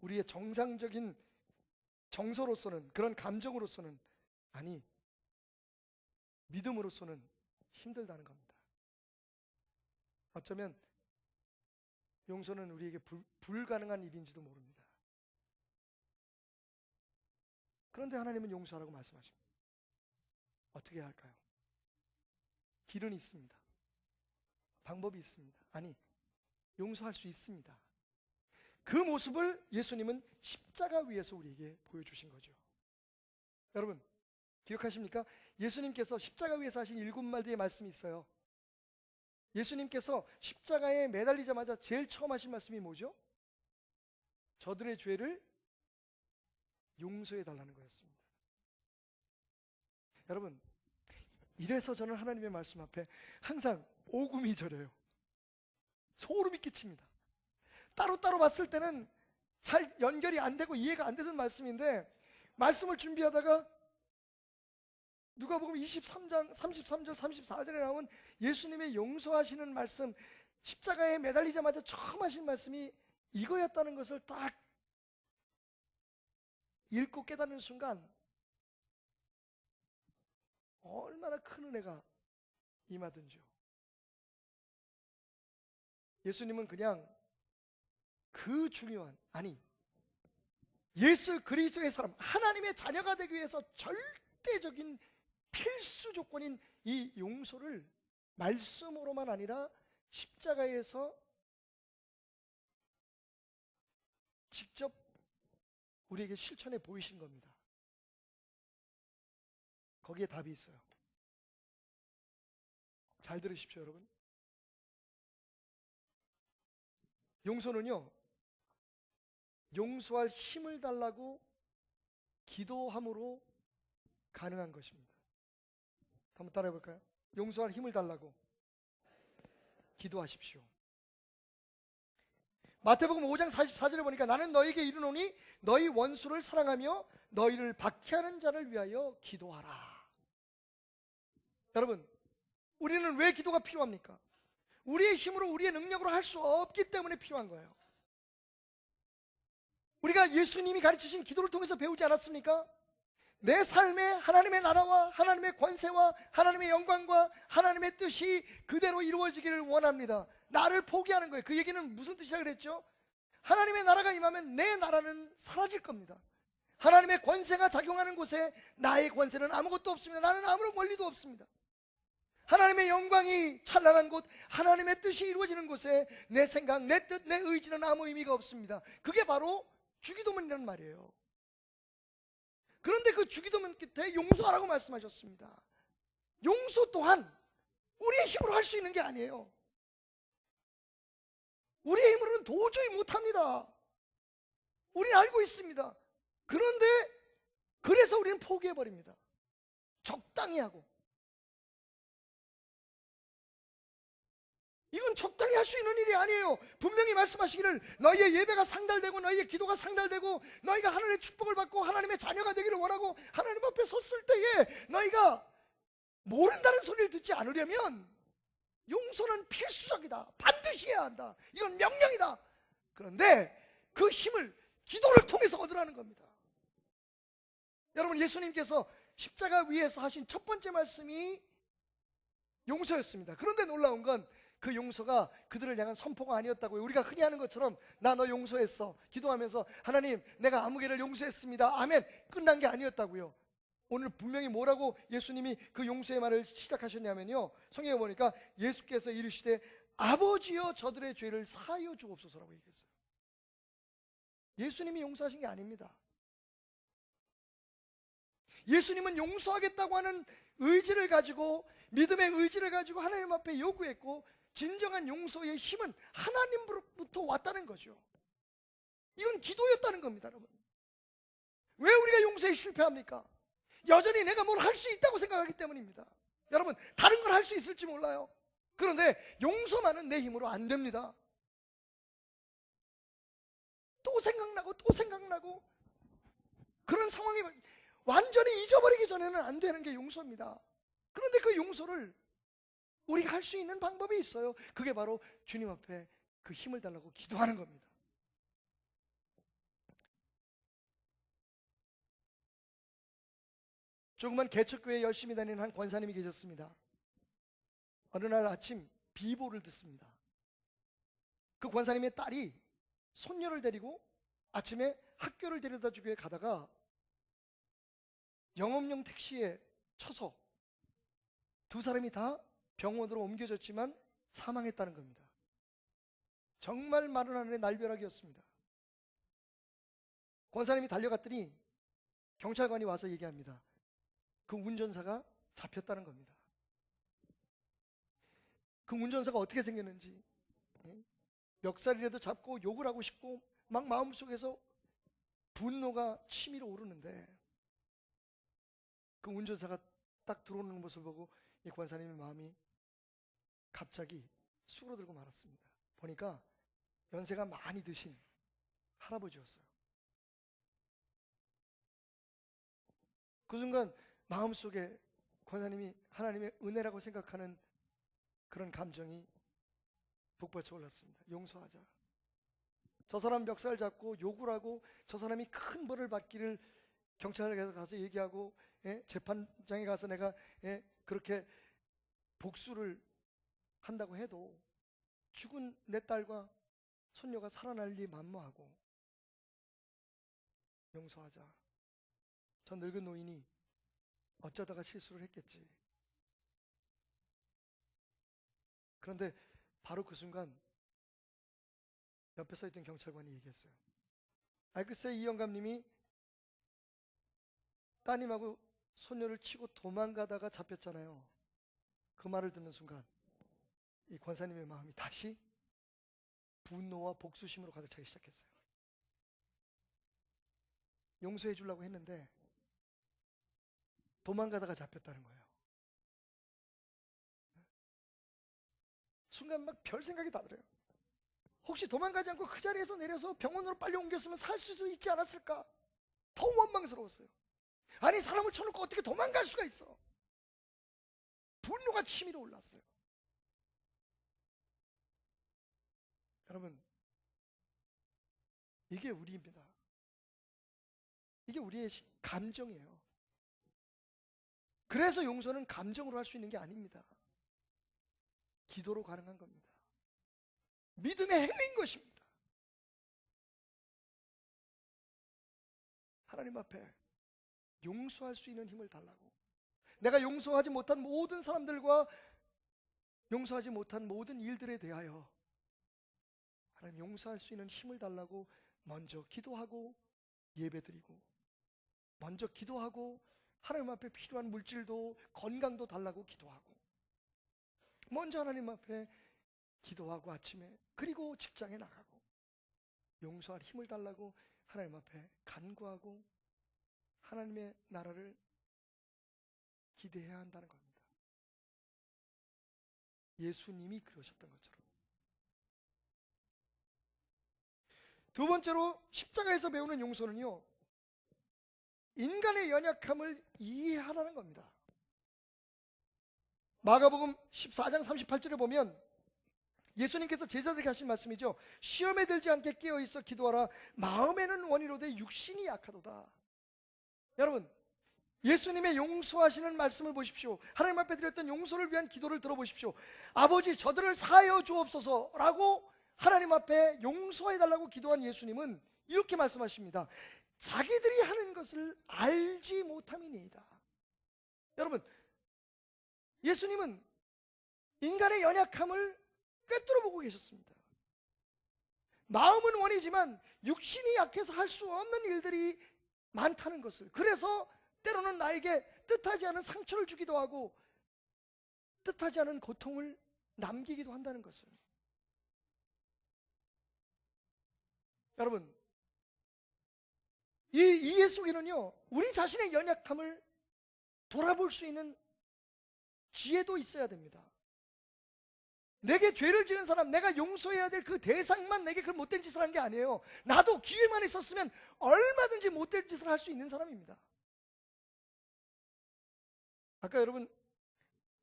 [SPEAKER 1] 우리의 정상적인 정서로서는, 그런 감정으로서는, 아니 믿음으로서는 힘들다는 겁니다. 어쩌면 용서는 우리에게 불가능한 일인지도 모릅니다. 그런데 하나님은 용서하라고 말씀하십니다. 어떻게 해야 할까요? 길은 있습니다. 방법이 있습니다. 아니, 용서할 수 있습니다. 그 모습을 예수님은 십자가 위에서 우리에게 보여주신 거죠. 여러분 기억하십니까? 예수님께서 십자가 위에서 하신 7마디의 말씀이 있어요. 예수님께서 십자가에 매달리자마자 제일 처음 하신 말씀이 뭐죠? 저들의 죄를 용서해 달라는 거였습니다. 여러분, 이래서 저는 하나님의 말씀 앞에 항상 오금이 저려요. 소름이 끼칩니다. 따로따로 봤을 때는 잘 연결이 안 되고 이해가 안 되는 말씀인데, 말씀을 준비하다가 누가복음 23장 33절 34절에 나온 예수님의 용서하시는 말씀, 십자가에 매달리자마자 처음 하신 말씀이 이거였다는 것을 딱 읽고 깨닫는 순간 얼마나 큰 은혜가 임하든지요. 예수님은 그냥 그 중요한, 아니 예수 그리스도의 사람, 하나님의 자녀가 되기 위해서 절대적인 필수 조건인 이 용서를 말씀으로만 아니라 십자가에서 직접 우리에게 실천해 보이신 겁니다. 거기에 답이 있어요. 잘 들으십시오, 여러분. 용서는요, 용서할 힘을 달라고 기도함으로 가능한 것입니다. 한번 따라해 볼까요? 용서할 힘을 달라고 기도하십시오. 마태복음 5장 44절에 보니까 나는 너에게 이르노니 너희 원수를 사랑하며 너희를 박해하는 자를 위하여 기도하라. 여러분, 우리는 왜 기도가 필요합니까? 우리의 힘으로, 우리의 능력으로 할 수 없기 때문에 필요한 거예요. 우리가 예수님이 가르치신 기도를 통해서 배우지 않았습니까? 내 삶에 하나님의 나라와 하나님의 권세와 하나님의 영광과 하나님의 뜻이 그대로 이루어지기를 원합니다. 나를 포기하는 거예요. 그 얘기는 무슨 뜻이라 그랬죠? 하나님의 나라가 임하면 내 나라는 사라질 겁니다. 하나님의 권세가 작용하는 곳에 나의 권세는 아무것도 없습니다. 나는 아무런 권리도 없습니다. 하나님의 영광이 찬란한 곳, 하나님의 뜻이 이루어지는 곳에 내 생각, 내 뜻, 내 의지는 아무 의미가 없습니다. 그게 바로 주기도문이라는 말이에요. 그런데 그 주기도문 끝에 용서하라고 말씀하셨습니다. 용서 또한 우리의 힘으로 할 수 있는 게 아니에요. 우리의 힘으로는 도저히 못합니다. 우리는 알고 있습니다. 그런데 그래서 우리는 포기해버립니다. 적당히 하고. 이건 적당히 할 수 있는 일이 아니에요. 분명히 말씀하시기를 너희의 예배가 상달되고 너희의 기도가 상달되고 너희가 하나님의 축복을 받고 하나님의 자녀가 되기를 원하고 하나님 앞에 섰을 때에 너희가 모른다는 소리를 듣지 않으려면 용서는 필수적이다. 반드시 해야 한다. 이건 명령이다. 그런데 그 힘을 기도를 통해서 얻으라는 겁니다. 여러분, 예수님께서 십자가 위에서 하신 첫 번째 말씀이 용서였습니다. 그런데 놀라운 건 그 용서가 그들을 향한 선포가 아니었다고요. 우리가 흔히 하는 것처럼 나 너 용서했어 기도하면서 하나님 내가 아무개를 용서했습니다 아멘, 끝난 게 아니었다고요. 오늘 분명히 뭐라고 예수님이 그 용서의 말을 시작하셨냐면요, 성경에 보니까 예수께서 이르시되 아버지여 저들의 죄를 사하여 주옵소서라고 얘기했어요. 예수님이 용서하신 게 아닙니다. 예수님은 용서하겠다고 하는 의지를 가지고, 믿음의 의지를 가지고 하나님 앞에 요구했고, 진정한 용서의 힘은 하나님으로부터 왔다는 거죠. 이건 기도였다는 겁니다. 여러분, 왜 우리가 용서에 실패합니까? 여전히 내가 뭘 할 수 있다고 생각하기 때문입니다. 여러분, 다른 걸 할 수 있을지 몰라요. 그런데 용서만은 내 힘으로 안 됩니다. 또 생각나고 그런 상황이 완전히 잊어버리기 전에는 안 되는 게 용서입니다. 그런데 그 용서를 우리가 할 수 있는 방법이 있어요. 그게 바로 주님 앞에 그 힘을 달라고 기도하는 겁니다. 조그만 개척교회에 열심히 다니는 한 권사님이 계셨습니다. 어느 날 아침 비보를 듣습니다. 그 권사님의 딸이 손녀를 데리고 아침에 학교를 데려다 주기 위해 가다가 영업용 택시에 쳐서 두 사람이 다 병원으로 옮겨졌지만 사망했다는 겁니다. 정말 마른 하늘의 날벼락이었습니다. 권사님이 달려갔더니 경찰관이 와서 얘기합니다. 그 운전사가 잡혔다는 겁니다. 그 운전사가 어떻게 생겼는지, 멱살이라도 잡고 욕을 하고 싶고 막 마음속에서 분노가 치밀어 오르는데, 그 운전사가 딱 들어오는 모습을 보고 이 권사님의 마음이 갑자기 수그러들고 말았습니다. 보니까 연세가 많이 드신 할아버지였어요. 그 순간 마음속에 권사님이 하나님의 은혜라고 생각하는 그런 감정이 북받쳐 올랐습니다. 용서하자. 저 사람 멱살 잡고 욕을 하고 저 사람이 큰 벌을 받기를 경찰에 가서 얘기하고, 재판장에 가서 내가 그렇게 복수를 한다고 해도 죽은 내 딸과 손녀가 살아날 리 만무하고, 용서하자. 저 늙은 노인이 어쩌다가 실수를 했겠지. 그런데 바로 그 순간 옆에 서 있던 경찰관이 얘기했어요. 글쎄 이 영감님이 따님하고 손녀를 치고 도망가다가 잡혔잖아요. 그 말을 듣는 순간 이 권사님의 마음이 다시 분노와 복수심으로 가득 차기 시작했어요. 용서해 주려고 했는데 도망가다가 잡혔다는 거예요. 순간 막 별 생각이 다 들어요. 혹시 도망가지 않고 그 자리에서 내려서 병원으로 빨리 옮겼으면 살 수 있지 않았을까? 더 원망스러웠어요. 아니, 사람을 쳐놓고 어떻게 도망갈 수가 있어? 분노가 치밀어 올랐어요. 여러분, 이게 우리입니다. 이게 우리의 감정이에요. 그래서 용서는 감정으로 할 수 있는 게 아닙니다. 기도로 가능한 겁니다. 믿음의 행위인 것입니다. 하나님 앞에 용서할 수 있는 힘을 달라고, 내가 용서하지 못한 모든 사람들과 용서하지 못한 모든 일들에 대하여 하나님 용서할 수 있는 힘을 달라고 먼저 기도하고 예배드리고, 먼저 기도하고 하나님 앞에 필요한 물질도 건강도 달라고 기도하고, 먼저 하나님 앞에 기도하고 아침에, 그리고 직장에 나가고 용서할 힘을 달라고 하나님 앞에 간구하고 하나님의 나라를 기대해야 한다는 겁니다. 예수님이 그러셨던 것처럼. 두 번째로 십자가에서 배우는 용서는요, 인간의 연약함을 이해하라는 겁니다. 마가복음 14장 38절에 보면 예수님께서 제자들에게 하신 말씀이죠. 시험에 들지 않게 깨어있어 기도하라. 마음에는 원이로되 육신이 약하도다. 여러분, 예수님의 용서하시는 말씀을 보십시오. 하나님 앞에 드렸던 용서를 위한 기도를 들어보십시오. 아버지, 저들을 사하여 주옵소서 라고 하나님 앞에 용서해달라고 기도한 예수님은 이렇게 말씀하십니다. 자기들이 하는 것을 알지 못함이니이다. 여러분, 예수님은 인간의 연약함을 꿰뚫어 보고 계셨습니다. 마음은 원이지만 육신이 약해서 할 수 없는 일들이 많다는 것을, 그래서 때로는 나에게 뜻하지 않은 상처를 주기도 하고 뜻하지 않은 고통을 남기기도 한다는 것을. 여러분, 이 이해 속에는요, 우리 자신의 연약함을 돌아볼 수 있는 지혜도 있어야 됩니다. 내게 죄를 지은 사람, 내가 용서해야 될 그 대상만 내게 그 못된 짓을 한 게 아니에요. 나도 기회만 있었으면 얼마든지 못된 짓을 할 수 있는 사람입니다. 아까 여러분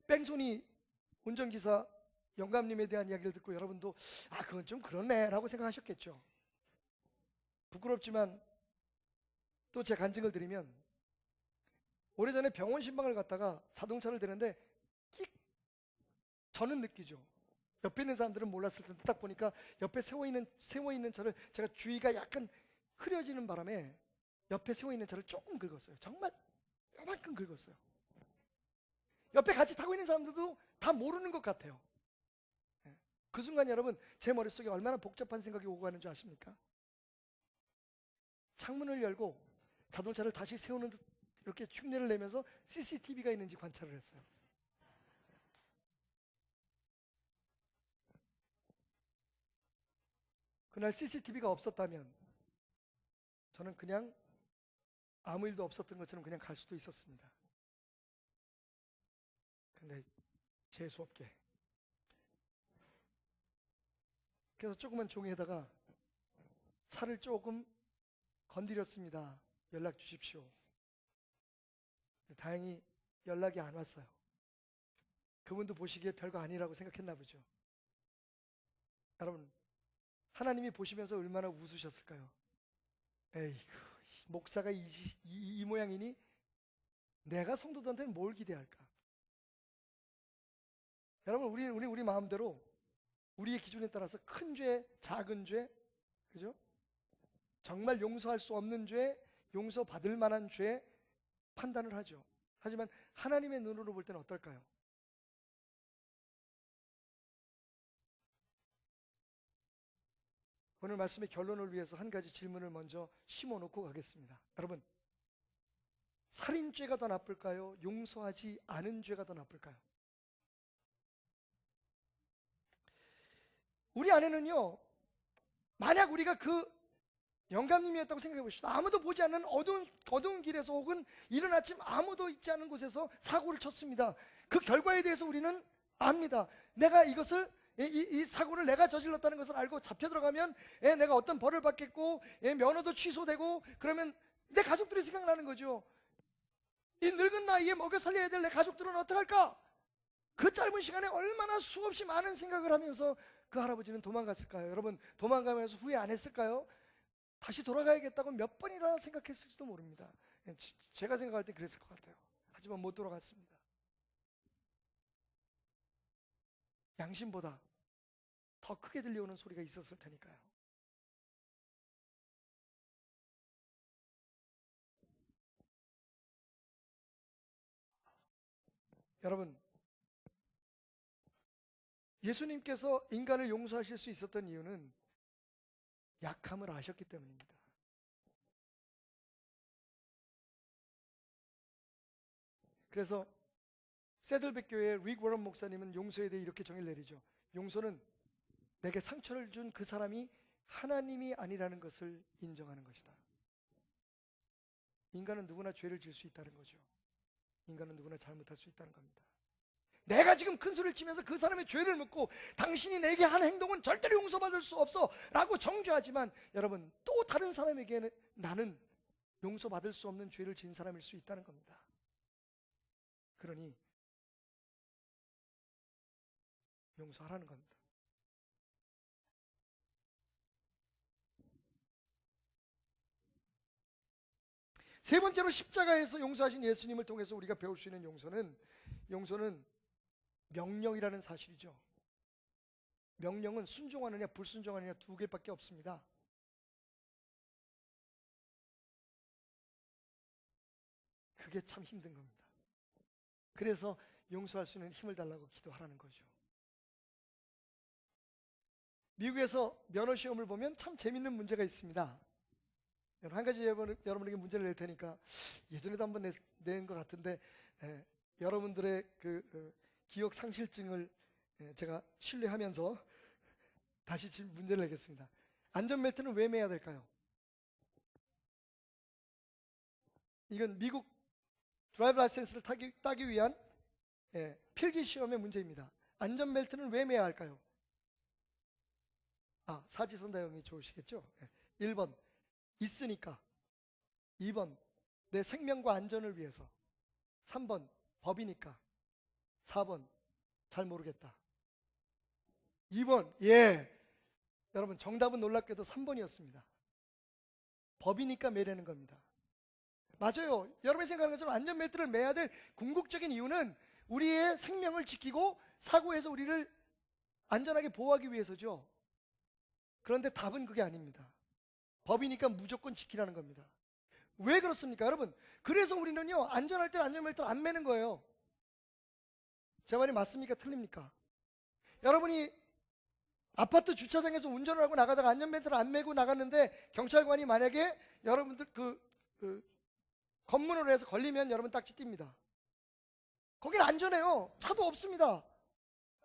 [SPEAKER 1] 뺑소니 운전기사 영감님에 대한 이야기를 듣고 여러분도 그건 좀 그렇네 라고 생각하셨겠죠. 부끄럽지만 또 제 간증을 드리면, 오래전에 병원 신방을 갔다가 자동차를 대는데 저는 느끼죠. 옆에 있는 사람들은 몰랐을 텐데 딱 보니까 옆에 세워있는 차를 제가 주위가 약간 흐려지는 바람에 옆에 세워있는 차를 조금 긁었어요. 정말 요만큼 긁었어요. 옆에 같이 타고 있는 사람들도 다 모르는 것 같아요. 그 순간 여러분, 제 머릿속에 얼마나 복잡한 생각이 오고 가는 줄 아십니까? 창문을 열고 자동차를 다시 세우는 듯 이렇게 흉내를 내면서 CCTV가 있는지 관찰을 했어요. 그날 CCTV가 없었다면 저는 그냥 아무 일도 없었던 것처럼 그냥 갈 수도 있었습니다. 근데 재수없게 그래서 조그만 종이에다가 차를 조금 건드렸습니다. 연락 주십시오. 다행히 연락이 안 왔어요. 그분도 보시기에 별거 아니라고 생각했나 보죠. 여러분, 하나님이 보시면서 얼마나 웃으셨을까요? 에이구, 목사가 이 모양이니 내가 성도들한테는 뭘 기대할까? 여러분, 우리 마음대로 우리의 기준에 따라서 큰 죄, 작은 죄, 그죠? 정말 용서할 수 없는 죄, 용서받을 만한 죄 판단을 하죠. 하지만 하나님의 눈으로 볼 때는 어떨까요? 오늘 말씀의 결론을 위해서 한 가지 질문을 먼저 심어놓고 가겠습니다. 여러분, 살인죄가 더 나쁠까요? 용서하지 않은 죄가 더 나쁠까요? 우리 안에는요, 만약 우리가 그 영감님이었다고 생각해 보십시오. 아무도 보지 않는 어두운 길에서 혹은 이른 아침 아무도 있지 않은 곳에서 사고를 쳤습니다. 그 결과에 대해서 우리는 압니다. 내가 이것을 이 사고를 내가 저질렀다는 것을 알고 잡혀 들어가면 내가 어떤 벌을 받겠고 면허도 취소되고 그러면 내 가족들이 생각나는 거죠. 이 늙은 나이에 먹여 살려야 될 내 가족들은 어떡할까? 그 짧은 시간에 얼마나 수없이 많은 생각을 하면서 그 할아버지는 도망갔을까요? 여러분, 도망가면서 후회 안 했을까요? 다시 돌아가야겠다고 몇 번이나 생각했을지도 모릅니다. 제가 생각할 때 그랬을 것 같아요. 하지만 못 돌아갔습니다. 양심보다 더 크게 들려오는 소리가 있었을 테니까요. 여러분, 예수님께서 인간을 용서하실 수 있었던 이유는 약함을 아셨기 때문입니다. 그래서 세들백 교회의 릭 워런 목사님은 용서에 대해 이렇게 정의를 내리죠. 용서는 내게 상처를 준 그 사람이 하나님이 아니라는 것을 인정하는 것이다. 인간은 누구나 죄를 지을 수 있다는 거죠. 인간은 누구나 잘못할 수 있다는 겁니다. 내가 지금 큰 소리를 치면서 그 사람의 죄를 묻고 당신이 내게 한 행동은 절대로 용서받을 수 없어 라고 정죄하지만 여러분, 또 다른 사람에게는 나는 용서받을 수 없는 죄를 지은 사람일 수 있다는 겁니다. 그러니 용서하라는 겁니다. 세 번째로 십자가에서 용서하신 예수님을 통해서 우리가 배울 수 있는 용서는 명령이라는 사실이죠. 명령은 순종하느냐 불순종하느냐 두 개밖에 없습니다. 그게 참 힘든 겁니다. 그래서 용서할 수 있는 힘을 달라고 기도하라는 거죠. 미국에서 면허 시험을 보면 참 재밌는 문제가 있습니다. 한 가지 여러분에게 문제를 낼 테니까 예전에도 한번 낸 것 같은데 여러분들의 그 기억 상실증을 제가 신뢰하면서 다시 지금 문제를 내겠습니다. 안전벨트는 왜 매야 될까요? 이건 미국 드라이브 라이센스를 따기 위한 필기 시험의 문제입니다. 안전벨트는 왜 매야 할까요? 사지선다형이 좋으시겠죠? 1번 있으니까, 2번 내 생명과 안전을 위해서, 3번 법이니까, 4번 잘 모르겠다. 2번 여러분, 정답은 놀랍게도 3번이었습니다. 법이니까 매라는 겁니다. 맞아요. 여러분이 생각하는 것처럼 안전벨트를 매야 될 궁극적인 이유는 우리의 생명을 지키고 사고에서 우리를 안전하게 보호하기 위해서죠. 그런데 답은 그게 아닙니다. 법이니까 무조건 지키라는 겁니다. 왜 그렇습니까? 여러분, 그래서 우리는요, 안전할 때 안전벨트를 안 매는 거예요. 제 말이 맞습니까? 틀립니까? 여러분이 아파트 주차장에서 운전을 하고 나가다가 안전벨트를 안 매고 나갔는데 경찰관이 만약에 여러분들 검문을 해서 걸리면 여러분 딱지 띱니다. 거긴 안전해요. 차도 없습니다.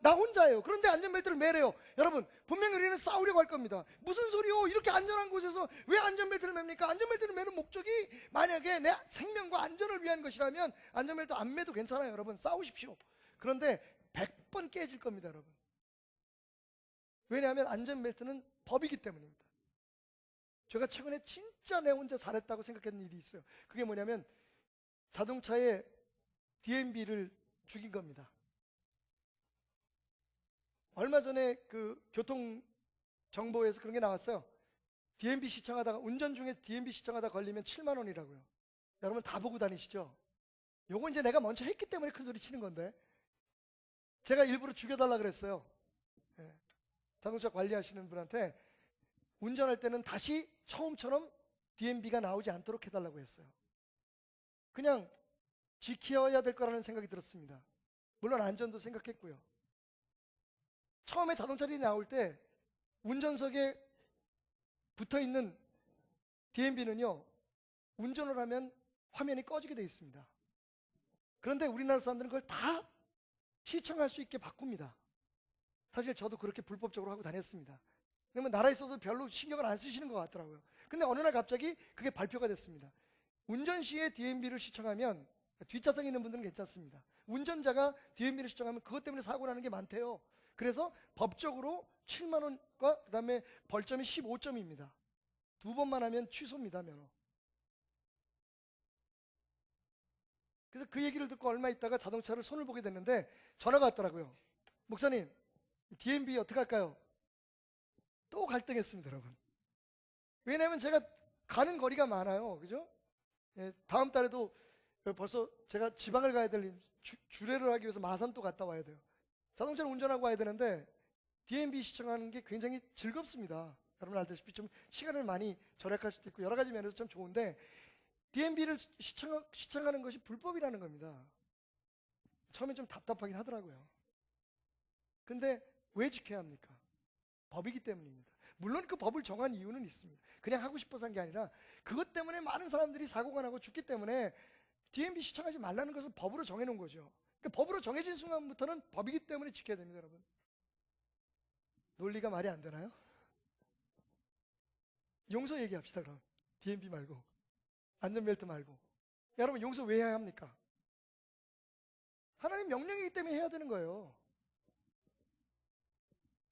[SPEAKER 1] 나 혼자예요. 그런데 안전벨트를 매래요. 여러분, 분명히 우리는 싸우려고 할 겁니다. 무슨 소리요? 이렇게 안전한 곳에서 왜 안전벨트를 맵니까? 안전벨트를 매는 목적이 만약에 내 생명과 안전을 위한 것이라면 안전벨트 안 매도 괜찮아요. 여러분, 싸우십시오. 그런데 100번 깨질 겁니다. 여러분. 왜냐하면 안전벨트는 법이기 때문입니다. 제가 최근에 진짜 내 혼자 잘했다고 생각했던 일이 있어요. 그게 뭐냐면 자동차의 DMB를 죽인 겁니다. 얼마 전에 그 교통정보에서 그런 게 나왔어요. DMB 시청하다가, 운전 중에 DMB 시청하다 걸리면 7만 원이라고요. 여러분 다 보고 다니시죠? 요거 이제 내가 먼저 했기 때문에 큰 소리 치는 건데, 제가 일부러 죽여달라 그랬어요. 예. 자동차 관리하시는 분한테 운전할 때는 다시 처음처럼 DMB가 나오지 않도록 해달라고 했어요. 그냥 지켜야 될 거라는 생각이 들었습니다. 물론 안전도 생각했고요. 처음에 자동차들이 나올 때 운전석에 붙어있는 DMB는요, 운전을 하면 화면이 꺼지게 되어 있습니다. 그런데 우리나라 사람들은 그걸 다 시청할 수 있게 바꿉니다. 사실 저도 그렇게 불법적으로 하고 다녔습니다. 그러면 나라에서도 별로 신경을 안 쓰시는 것 같더라고요. 근데 어느 날 갑자기 그게 발표가 됐습니다. 운전 시에 DMB를 시청하면, 뒷좌석에 있는 분들은 괜찮습니다. 운전자가 DMB를 시청하면 그것 때문에 사고 나는 게 많대요. 그래서 법적으로 7만 원과 그 다음에 벌점이 15점입니다. 2번만 하면 취소입니다, 면허. 그래서 그 얘기를 듣고 얼마 있다가 자동차를 손을 보게 됐는데 전화가 왔더라고요. 목사님, DMB 어떻게 할까요? 또 갈등했습니다, 여러분. 왜냐하면 제가 가는 거리가 많아요. 그죠? 예, 다음 달에도 벌써 제가 지방을 가야 될 주례를 하기 위해서 마산 또 갔다 와야 돼요. 자동차를 운전하고 와야 되는데 DMB 시청하는 게 굉장히 즐겁습니다. 여러분 알다시피 좀 시간을 많이 절약할 수도 있고 여러 가지 면에서 참 좋은데, DMB를 시청하는 것이 불법이라는 겁니다. 처음에 좀 답답하긴 하더라고요. 근데 왜 지켜야 합니까? 법이기 때문입니다. 물론 그 법을 정한 이유는 있습니다. 그냥 하고 싶어서 한 게 아니라 그것 때문에 많은 사람들이 사고가 나고 죽기 때문에 DMB 시청하지 말라는 것은 법으로 정해놓은 거죠. 그러니까 법으로 정해진 순간부터는 법이기 때문에 지켜야 됩니다, 여러분. 논리가 말이 안 되나요? 용서 얘기합시다, 그럼. DMB 말고, 안전벨트 말고. 여러분, 용서 왜 해야 합니까? 하나님 명령이기 때문에 해야 되는 거예요.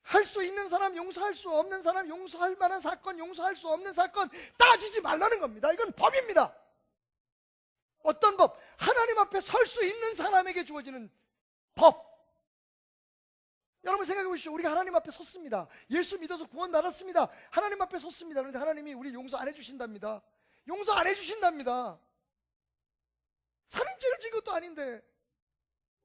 [SPEAKER 1] 할 수 있는 사람 용서할 수 없는 사람 용서할 만한 사건, 용서할 수 없는 사건 따지지 말라는 겁니다. 이건 법입니다. 어떤 법? 하나님 앞에 설 수 있는 사람에게 주어지는 법. 여러분 생각해 보십시오. 우리가 하나님 앞에 섰습니다. 예수 믿어서 구원 받았습니다. 하나님 앞에 섰습니다. 그런데 하나님이 우리 용서 안 해주신답니다. 용서 안 해주신답니다. 살인죄를 진 것도 아닌데,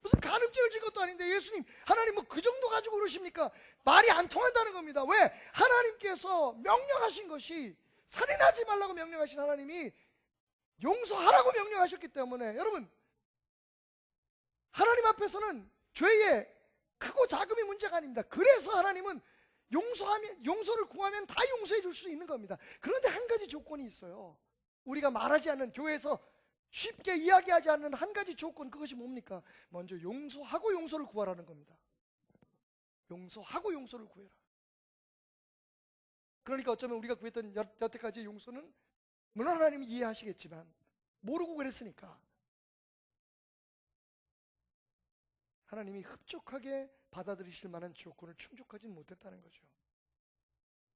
[SPEAKER 1] 무슨 간음죄를 진 것도 아닌데 예수님, 하나님 뭐 그 정도 가지고 그러십니까? 말이 안 통한다는 겁니다. 왜? 하나님께서 명령하신 것이, 살인하지 말라고 명령하신 하나님이 용서하라고 명령하셨기 때문에, 여러분 하나님 앞에서는 죄의 크고 작음이 문제가 아닙니다. 그래서 하나님은 용서를 구하면 다 용서해 줄 수 있는 겁니다. 그런데 한 가지 조건이 있어요. 우리가 말하지 않는, 교회에서 쉽게 이야기하지 않는 한 가지 조건, 그것이 뭡니까? 먼저 용서하고 용서를 구하라는 겁니다. 용서하고 용서를 구해라. 그러니까 어쩌면 우리가 구했던 여태까지의 용서는, 물론 하나님이 이해하시겠지만 모르고 그랬으니까 하나님이 흡족하게 받아들이실 만한 조건을 충족하지는 못했다는 거죠.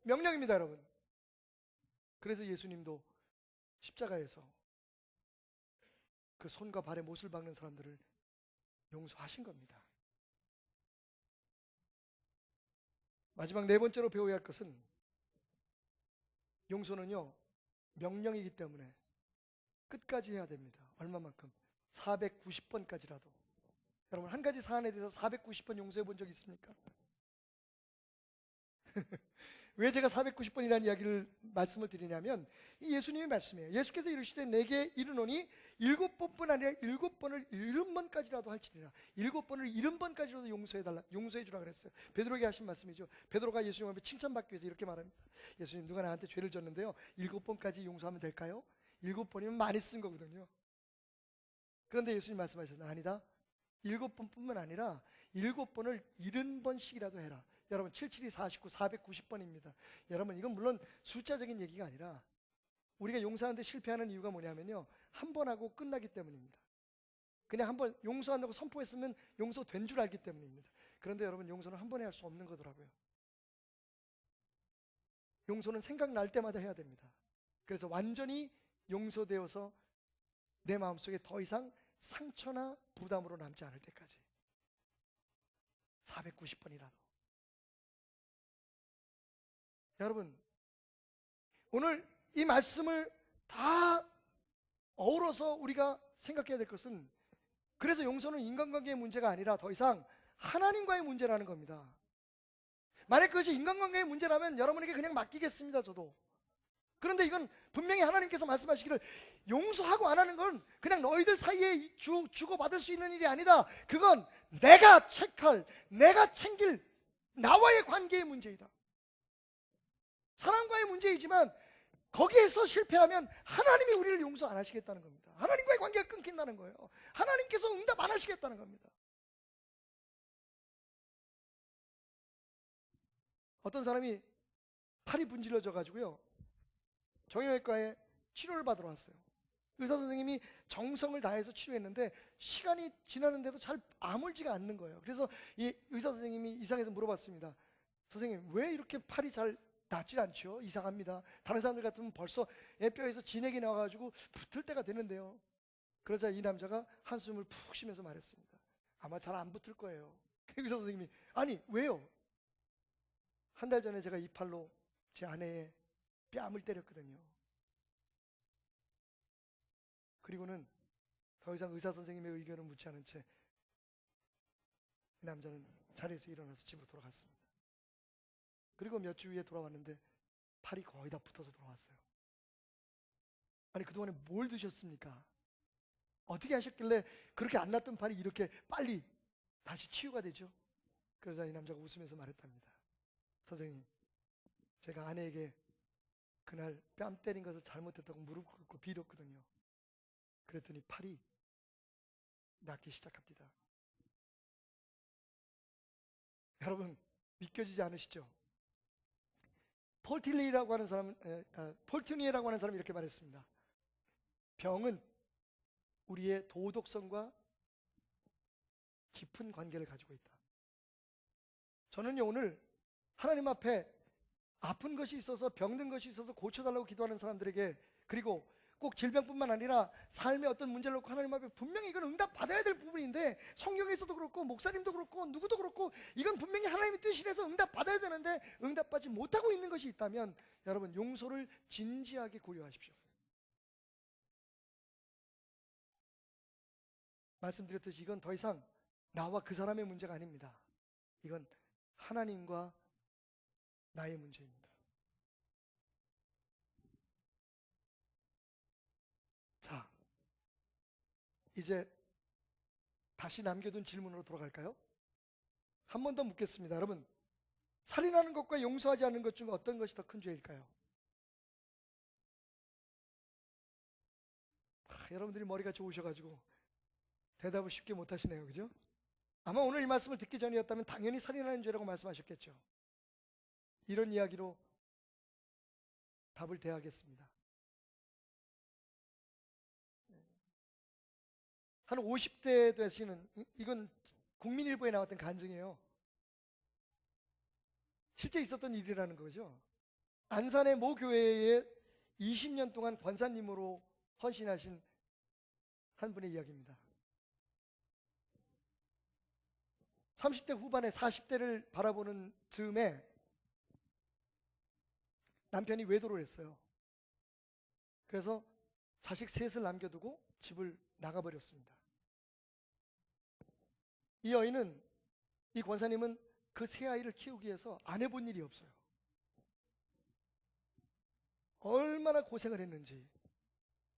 [SPEAKER 1] 명령입니다, 여러분. 그래서 예수님도 십자가에서 그 손과 발에 못을 박는 사람들을 용서하신 겁니다. 마지막 네 번째로 배워야 할 것은, 용서는요 명령이기 때문에 끝까지 해야 됩니다. 얼마만큼? 490번까지라도. 여러분 한 가지 사안에 대해서 490번 용서해 본 적 있습니까? 왜 제가 490번이라는 이야기를 말씀을 드리냐면 이 예수님의 말씀이에요. 예수께서 이르시되 내게 이르노니 7번뿐 아니라 7번을 70번까지라도 할지니라. 7번을 70번까지라도 용서해달라, 용서해주라 그랬어요. 베드로에게 하신 말씀이죠. 베드로가 예수님 앞에 칭찬받기 위해서 이렇게 말합니다. 예수님, 누가 나한테 죄를 졌는데요 7번까지 용서하면 될까요? 7번이면 많이 쓴 거거든요. 그런데 예수님 말씀하셨는데 아니다, 7번뿐만 아니라 7번을 70번씩이라도 해라. 여러분 77이 49, 490번입니다. 여러분 이건 물론 숫자적인 얘기가 아니라 우리가 용서하는데 실패하는 이유가 뭐냐면요, 한 번 하고 끝나기 때문입니다. 그냥 한 번 용서한다고 선포했으면 용서된 줄 알기 때문입니다. 그런데 여러분 용서는 한 번에 할 수 없는 거더라고요. 용서는 생각날 때마다 해야 됩니다. 그래서 완전히 용서되어서 내 마음속에 더 이상 상처나 부담으로 남지 않을 때까지 490번이라도. 여러분 오늘 이 말씀을 다 어우러서 우리가 생각해야 될 것은, 그래서 용서는 인간관계의 문제가 아니라 더 이상 하나님과의 문제라는 겁니다. 만약 그것이 인간관계의 문제라면 여러분에게 그냥 맡기겠습니다, 저도. 그런데 이건 분명히 하나님께서 말씀하시기를 용서하고 안 하는 건 그냥 너희들 사이에 주고받을 수 있는 일이 아니다. 그건 내가 체크할, 내가 챙길 나와의 관계의 문제이다. 사람과의 문제이지만 거기에서 실패하면 하나님이 우리를 용서 안 하시겠다는 겁니다. 하나님과의 관계가 끊긴다는 거예요. 하나님께서 응답 안 하시겠다는 겁니다. 어떤 사람이 팔이 분질러져 가지고요 정형외과에 치료를 받으러 왔어요. 의사 선생님이 정성을 다해서 치료했는데 시간이 지나는데도 잘 아물지가 않는 거예요. 그래서 이 의사 선생님이 이상해서 물어봤습니다. 선생님, 왜 이렇게 팔이 잘 낫질 않죠? 이상합니다. 다른 사람들 같으면 벌써 뼈에서 진액이 나와가지고 붙을 때가 되는데요. 그러자 이 남자가 한숨을 푹 쉬면서 말했습니다. 아마 잘 안 붙을 거예요. 의사 선생님이 아니 왜요? 한 달 전에 제가 이 팔로 제 아내의 뺨을 때렸거든요. 그리고는 더 이상 의사 선생님의 의견을 묻지 않은 채 이 남자는 자리에서 일어나서 집으로 돌아갔습니다. 그리고 몇 주 후에 돌아왔는데 팔이 거의 다 붙어서 돌아왔어요. 아니 그동안에 뭘 드셨습니까? 어떻게 하셨길래 그렇게 안 났던 팔이 이렇게 빨리 다시 치유가 되죠? 그러자 이 남자가 웃으면서 말했답니다. 선생님, 제가 아내에게 그날 뺨 때린 것을 잘못했다고 무릎 꿇고 빌었거든요. 그랬더니 팔이 낫기 시작합니다. 여러분 믿겨지지 않으시죠? 폴 틸리라고 하는 사람은 폴 튜니에라고 하는 사람이 이렇게 말했습니다. 병은 우리의 도덕성과 깊은 관계를 가지고 있다. 저는요 오늘 하나님 앞에 아픈 것이 있어서, 병든 것이 있어서 고쳐달라고 기도하는 사람들에게, 그리고 꼭 질병뿐만 아니라 삶의 어떤 문제를 놓고 하나님 앞에 분명히 이건 응답 받아야 될 부분인데, 성경에서도 그렇고 목사님도 그렇고 누구도 그렇고 이건 분명히 하나님의 뜻이라서 응답 받아야 되는데 응답받지 못하고 있는 것이 있다면 여러분 용서를 진지하게 고려하십시오. 말씀드렸듯이 이건 더 이상 나와 그 사람의 문제가 아닙니다. 이건 하나님과 나의 문제입니다. 자, 이제 다시 남겨둔 질문으로 돌아갈까요? 한 번 더 묻겠습니다. 여러분, 살인하는 것과 용서하지 않는 것 중 어떤 것이 더 큰 죄일까요? 여러분들이 머리가 좋으셔가지고 대답을 쉽게 못하시네요. 그죠? 아마 오늘 이 말씀을 듣기 전이었다면 당연히 살인하는 죄라고 말씀하셨겠죠. 이런 이야기로 답을 대하겠습니다. 한 50대 되시는, 이건 국민일보에 나왔던 간증이에요. 실제 있었던 일이라는 거죠. 안산의 모 교회에 20년 동안 권사님으로 헌신하신 한 분의 이야기입니다. 30대 후반에 40대를 바라보는 즈음에 남편이 외도를 했어요. 그래서 자식 셋을 남겨두고 집을 나가버렸습니다. 이 여인은, 이 권사님은 그 세 아이를 키우기 위해서 안 해본 일이 없어요. 얼마나 고생을 했는지,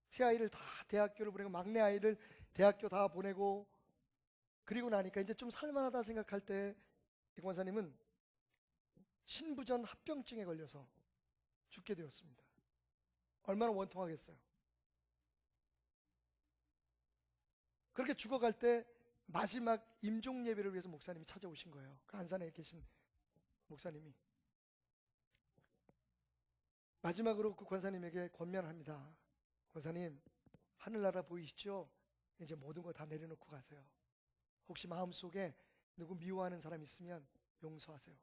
[SPEAKER 1] 새 아이를 다 대학교를 보내고 막내 아이를 대학교 다 보내고, 그리고 나니까 이제 좀 살만하다 생각할 때 이 권사님은 신부전 합병증에 걸려서 죽게 되었습니다. 얼마나 원통하겠어요. 그렇게 죽어갈 때 마지막 임종 예배를 위해서 목사님이 찾아오신 거예요. 그 안산에 계신 목사님이 마지막으로 그 권사님에게 권면합니다. 권사님, 하늘나라 보이시죠? 이제 모든 거 다 내려놓고 가세요. 혹시 마음속에 누구 미워하는 사람 있으면 용서하세요.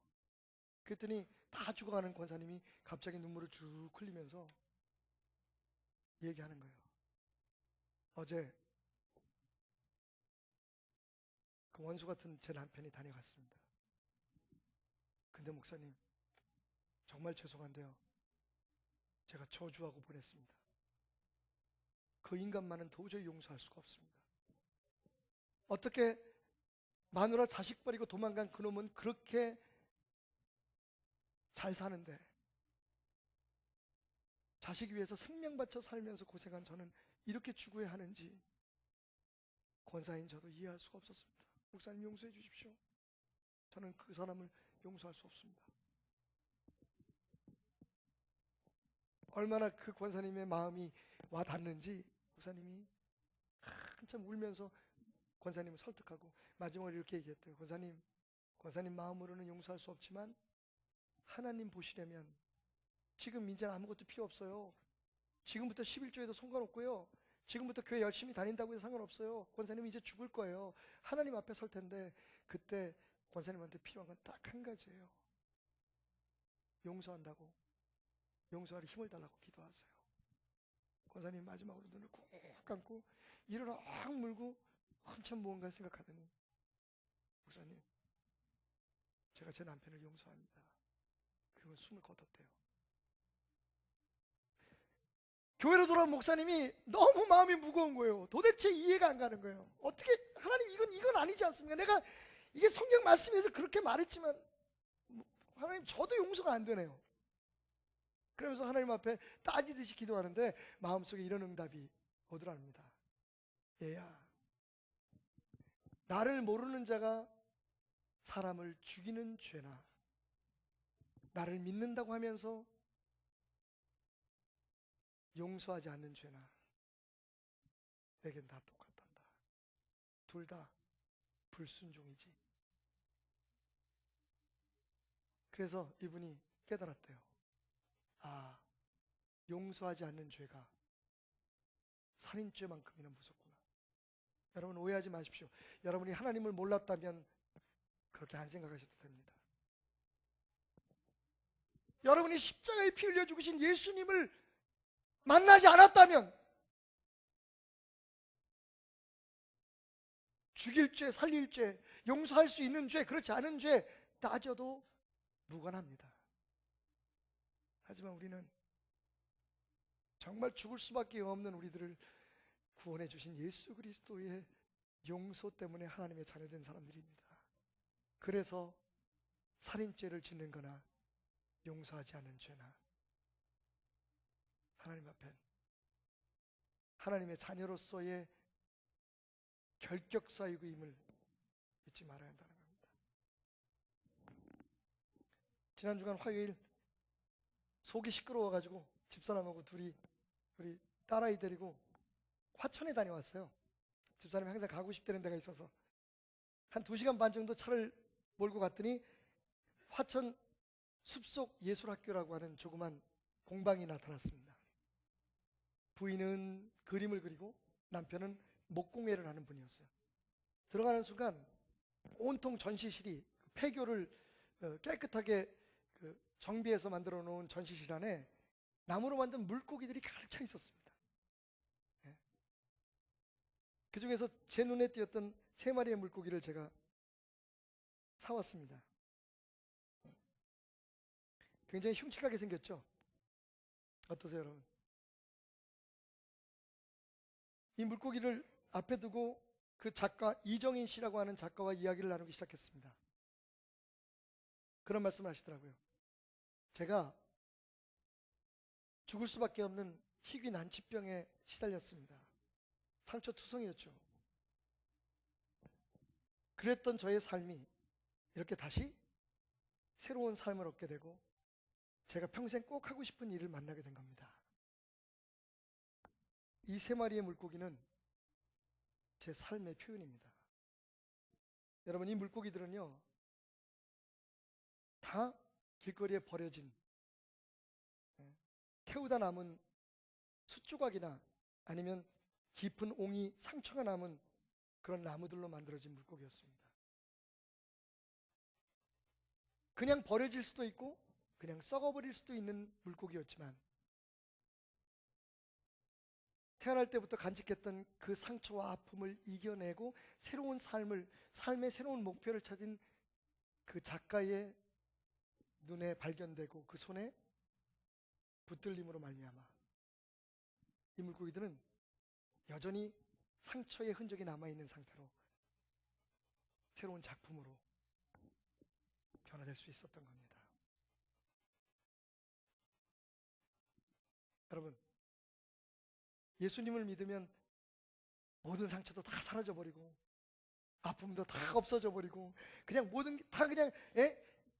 [SPEAKER 1] 그랬더니 다 죽어가는 권사님이 갑자기 눈물을 쭉 흘리면서 얘기하는 거예요. 어제 그 원수 같은 제 남편이 다녀갔습니다. 근데 목사님, 정말 죄송한데요, 제가 저주하고 보냈습니다. 그 인간만은 도저히 용서할 수가 없습니다. 어떻게 마누라 자식 버리고 도망간 그놈은 그렇게 잘 사는데 자식 위해서 생명 바쳐 살면서 고생한 저는 이렇게 죽어야 하는지 권사인 저도 이해할 수가 없었습니다. 목사님 용서해 주십시오. 저는 그 사람을 용서할 수 없습니다. 얼마나 그 권사님의 마음이 와닿는지 목사님이 한참 울면서 권사님을 설득하고 마지막으로 이렇게 얘기했대요. 권사님 마음으로는 용서할 수 없지만 하나님 보시려면 지금 이제는 아무것도 필요 없어요. 지금부터 11조에도 상관없고요. 지금부터 교회 열심히 다닌다고 해서 상관없어요. 권사님 이제 죽을 거예요. 하나님 앞에 설 텐데 그때 권사님한테 필요한 건 딱 한 가지예요. 용서한다고, 용서할 힘을 달라고 기도하세요. 권사님 마지막으로 눈을 꾹 감고 이를 확 물고 한참 무언가를 생각하더니 목사님, 제가 제 남편을 용서합니다. 그러면 숨을 거뒀대요. 교회로 돌아온 목사님이 너무 마음이 무거운 거예요. 도대체 이해가 안 가는 거예요. 어떻게 하나님, 이건 아니지 않습니까? 내가 이게 성경 말씀에서 그렇게 말했지만 하나님, 저도 용서가 안 되네요. 그러면서 하나님 앞에 따지듯이 기도하는데 마음속에 이런 응답이 오더랍니다. 얘야, 나를 모르는 자가 사람을 죽이는 죄나 나를 믿는다고 하면서 용서하지 않는 죄나 내겐 다 똑같단다. 둘 다 불순종이지. 그래서 이분이 깨달았대요. 아, 용서하지 않는 죄가 살인죄만큼이나 무섭구나. 여러분 오해하지 마십시오. 여러분이 하나님을 몰랐다면 그렇게 안 생각하셔도 됩니다. 여러분이 십자가에 피 흘려 죽으신 예수님을 만나지 않았다면 죽일 죄, 살릴 죄, 용서할 수 있는 죄, 그렇지 않은 죄 따져도 무관합니다. 하지만 우리는 정말 죽을 수밖에 없는 우리들을 구원해 주신 예수 그리스도의 용서 때문에 하나님의 자녀된 사람들입니다. 그래서 살인죄를 짓는 거나 용서하지 않는 죄나 하나님 앞엔 하나님의 자녀로서의 결격사유임을 잊지 말아야 한다는 겁니다. 지난 주간 화요일 속이 시끄러워가지고 집사람하고 둘이 우리 딸아이 데리고 화천에 다녀왔어요. 집사람이 항상 가고 싶다는 데가 있어서 한 2시간 반 정도 차를 몰고 갔더니 화천 숲속 예술학교라고 하는 조그만 공방이 나타났습니다. 부인은 그림을 그리고 남편은 목공예를 하는 분이었어요. 들어가는 순간 온통 전시실이 폐교를 깨끗하게 정비해서 만들어 놓은 전시실 안에 나무로 만든 물고기들이 가득 차 있었습니다. 그 중에서 제 눈에 띄었던 3마리의 물고기를 제가 사왔습니다. 굉장히 흉측하게 생겼죠? 어떠세요, 여러분? 이 물고기를 앞에 두고 그 작가 이정인 씨라고 하는 작가와 이야기를 나누기 시작했습니다. 그런 말씀을 하시더라고요. 제가 죽을 수밖에 없는 희귀 난치병에 시달렸습니다. 상처투성이었죠. 그랬던 저의 삶이 이렇게 다시 새로운 삶을 얻게 되고 제가 평생 꼭 하고 싶은 일을 만나게 된 겁니다. 이 3마리의 물고기는 제 삶의 표현입니다. 여러분, 이 물고기들은요, 다 길거리에 버려진, 태우다 남은 숯조각이나 아니면 깊은 옹이 상처가 남은 그런 나무들로 만들어진 물고기였습니다. 그냥 버려질 수도 있고 그냥 썩어버릴 수도 있는 물고기였지만 태어날 때부터 간직했던 그 상처와 아픔을 이겨내고 새로운 삶의 새로운 목표를 찾은 그 작가의 눈에 발견되고 그 손에 붙들림으로 말미암아 이 물고기들은 여전히 상처의 흔적이 남아있는 상태로 새로운 작품으로 변화될 수 있었던 겁니다. 여러분, 예수님을 믿으면 모든 상처도 다 사라져버리고 아픔도 다 없어져버리고 그냥 모든 게 다 그냥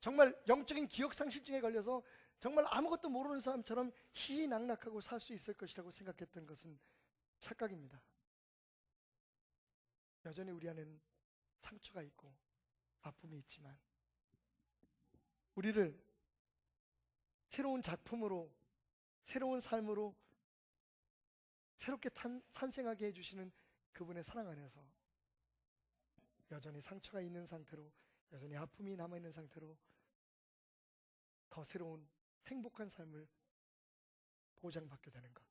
[SPEAKER 1] 정말 영적인 기억상실증에 걸려서 정말 아무것도 모르는 사람처럼 희희낙낙하고 살 수 있을 것이라고 생각했던 것은 착각입니다. 여전히 우리 안에는 상처가 있고 아픔이 있지만 우리를 새로운 작품으로, 새로운 삶으로 새롭게 탄생하게 해주시는 그분의 사랑 안에서 여전히 상처가 있는 상태로, 여전히 아픔이 남아있는 상태로 더 새로운 행복한 삶을 보장받게 되는 것,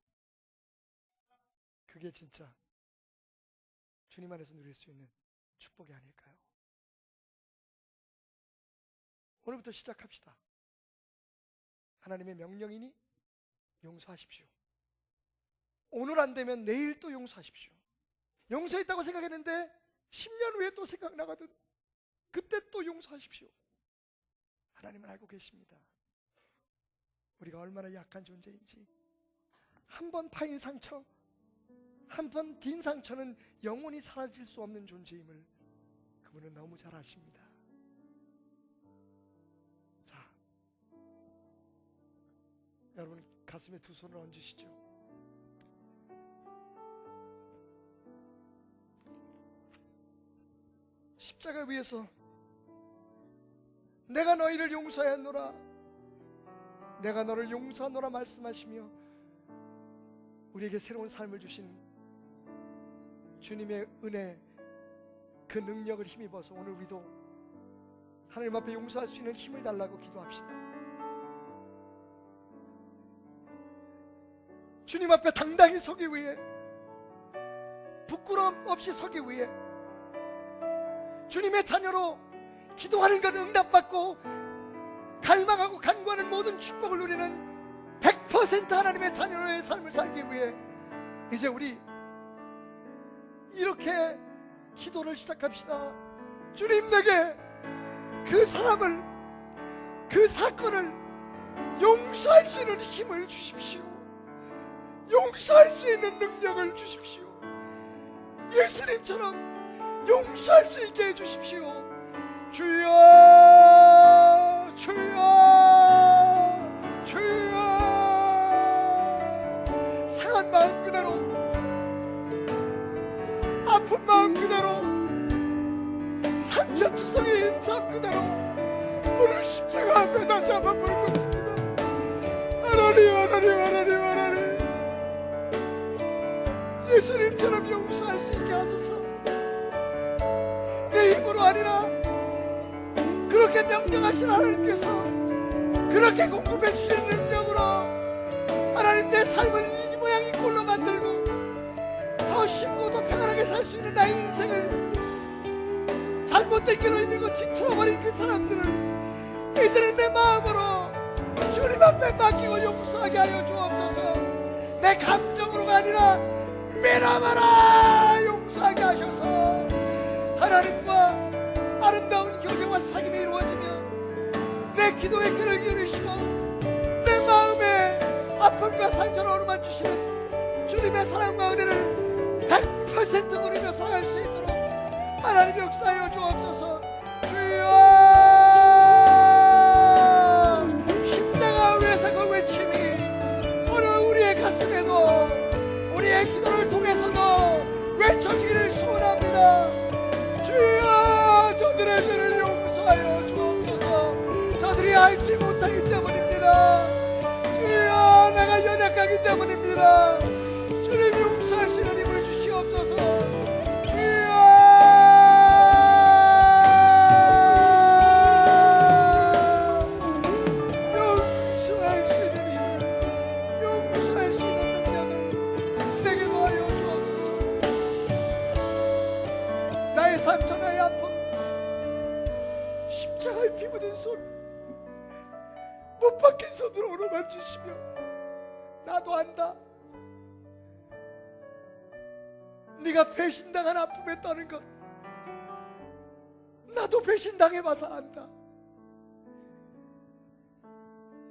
[SPEAKER 1] 그게 진짜 주님 안에서 누릴 수 있는 축복이 아닐까요? 오늘부터 시작합시다. 하나님의 명령이니 용서하십시오. 오늘 안 되면 내일 또 용서하십시오. 용서했다고 생각했는데 10년 후에 또 생각나거든. 그때 또 용서하십시오. 하나님은 알고 계십니다. 우리가 얼마나 약한 존재인지. 한 번 파인 상처, 한 번 딘 상처는 영원히 사라질 수 없는 존재임을 그분은 너무 잘 아십니다. 자, 여러분 가슴에 두 손을 얹으시죠. 십자가 위에서 내가 너희를 용서하노라, 내가 너를 용서하노라 말씀하시며 우리에게 새로운 삶을 주신 주님의 은혜, 그 능력을 힘입어서 오늘 우리도 하나님 앞에 용서할 수 있는 힘을 달라고 기도합시다. 주님 앞에 당당히 서기 위해, 부끄러움 없이 서기 위해, 주님의 자녀로 기도하는 것을 응답받고 갈망하고 간구하는 모든 축복을 누리는 100% 하나님의 자녀의 삶을 살기 위해 이제 우리 이렇게 기도를 시작합시다. 주님, 내게 그 사람을, 그 사건을 용서할 수 있는 힘을 주십시오. 용서할 수 있는 능력을 주십시오. 예수님처럼 용서할 수 있게 해주십시오. 주여, 주여, 주여. 상한 마음 그대로, 아픈 마음 그대로, 상처투성이인 삶 그대로 오늘 십자가 앞에 다시 한번 물고 있습니다. 하나님, 하나님, 하나님, 하나님, 예수님처럼 용서할 수 있게 하소서. 내 힘으로 아니라 그렇게 명령하신 하나님께서 그렇게 공급해 주시는 능력으로 하나님, 내 삶을 이 모양 이 꼴로 만들고 더 쉽고 더 평안하게 살 수 있는 나의 인생을, 잘못된 길로 이들고 뒤틀어버린 그 사람들을 이제는 내 마음으로 주님 앞에 맡기고 용서하게 하여 주옵소서. 내 감정으로가 아니라 믿어봐라 용서하게 하셔서 하나님과 아름다운 교제와 사귐이 이루어지며 내 기도에 귀를 기울이시고 내 마음에 아픔과 상처를 어루만지시는 주님의 사랑과 은혜를 100% 누리며 살아갈 수 있도록 하나님 역사하여 주옵소서. 주여, 십자가 위에서 그 외침이 오늘 우리의 가슴에도 우리의 기도를 통해서도 외쳐지기를 소원합니다. 주여, 저들의 죄를 용서하여 주옵소서. 저들이 알지 못하기 때문입니다. 주여, 내가 연약하기 때문입니다. 주님 용서할 수 있는 힘을 주시옵소서. 주여, 용서할 수 있는 힘을, 용서할 수 있는 능력을 내게 놓아여 주옵소서. 나의 상처, 나의 아픔, 십자가에 피 묻은 손, 못 박힌 손으로 어루만지시며 나도 안다. 네가 배신당한 아픔에 떠는 것 나도 배신당해봐서 안다.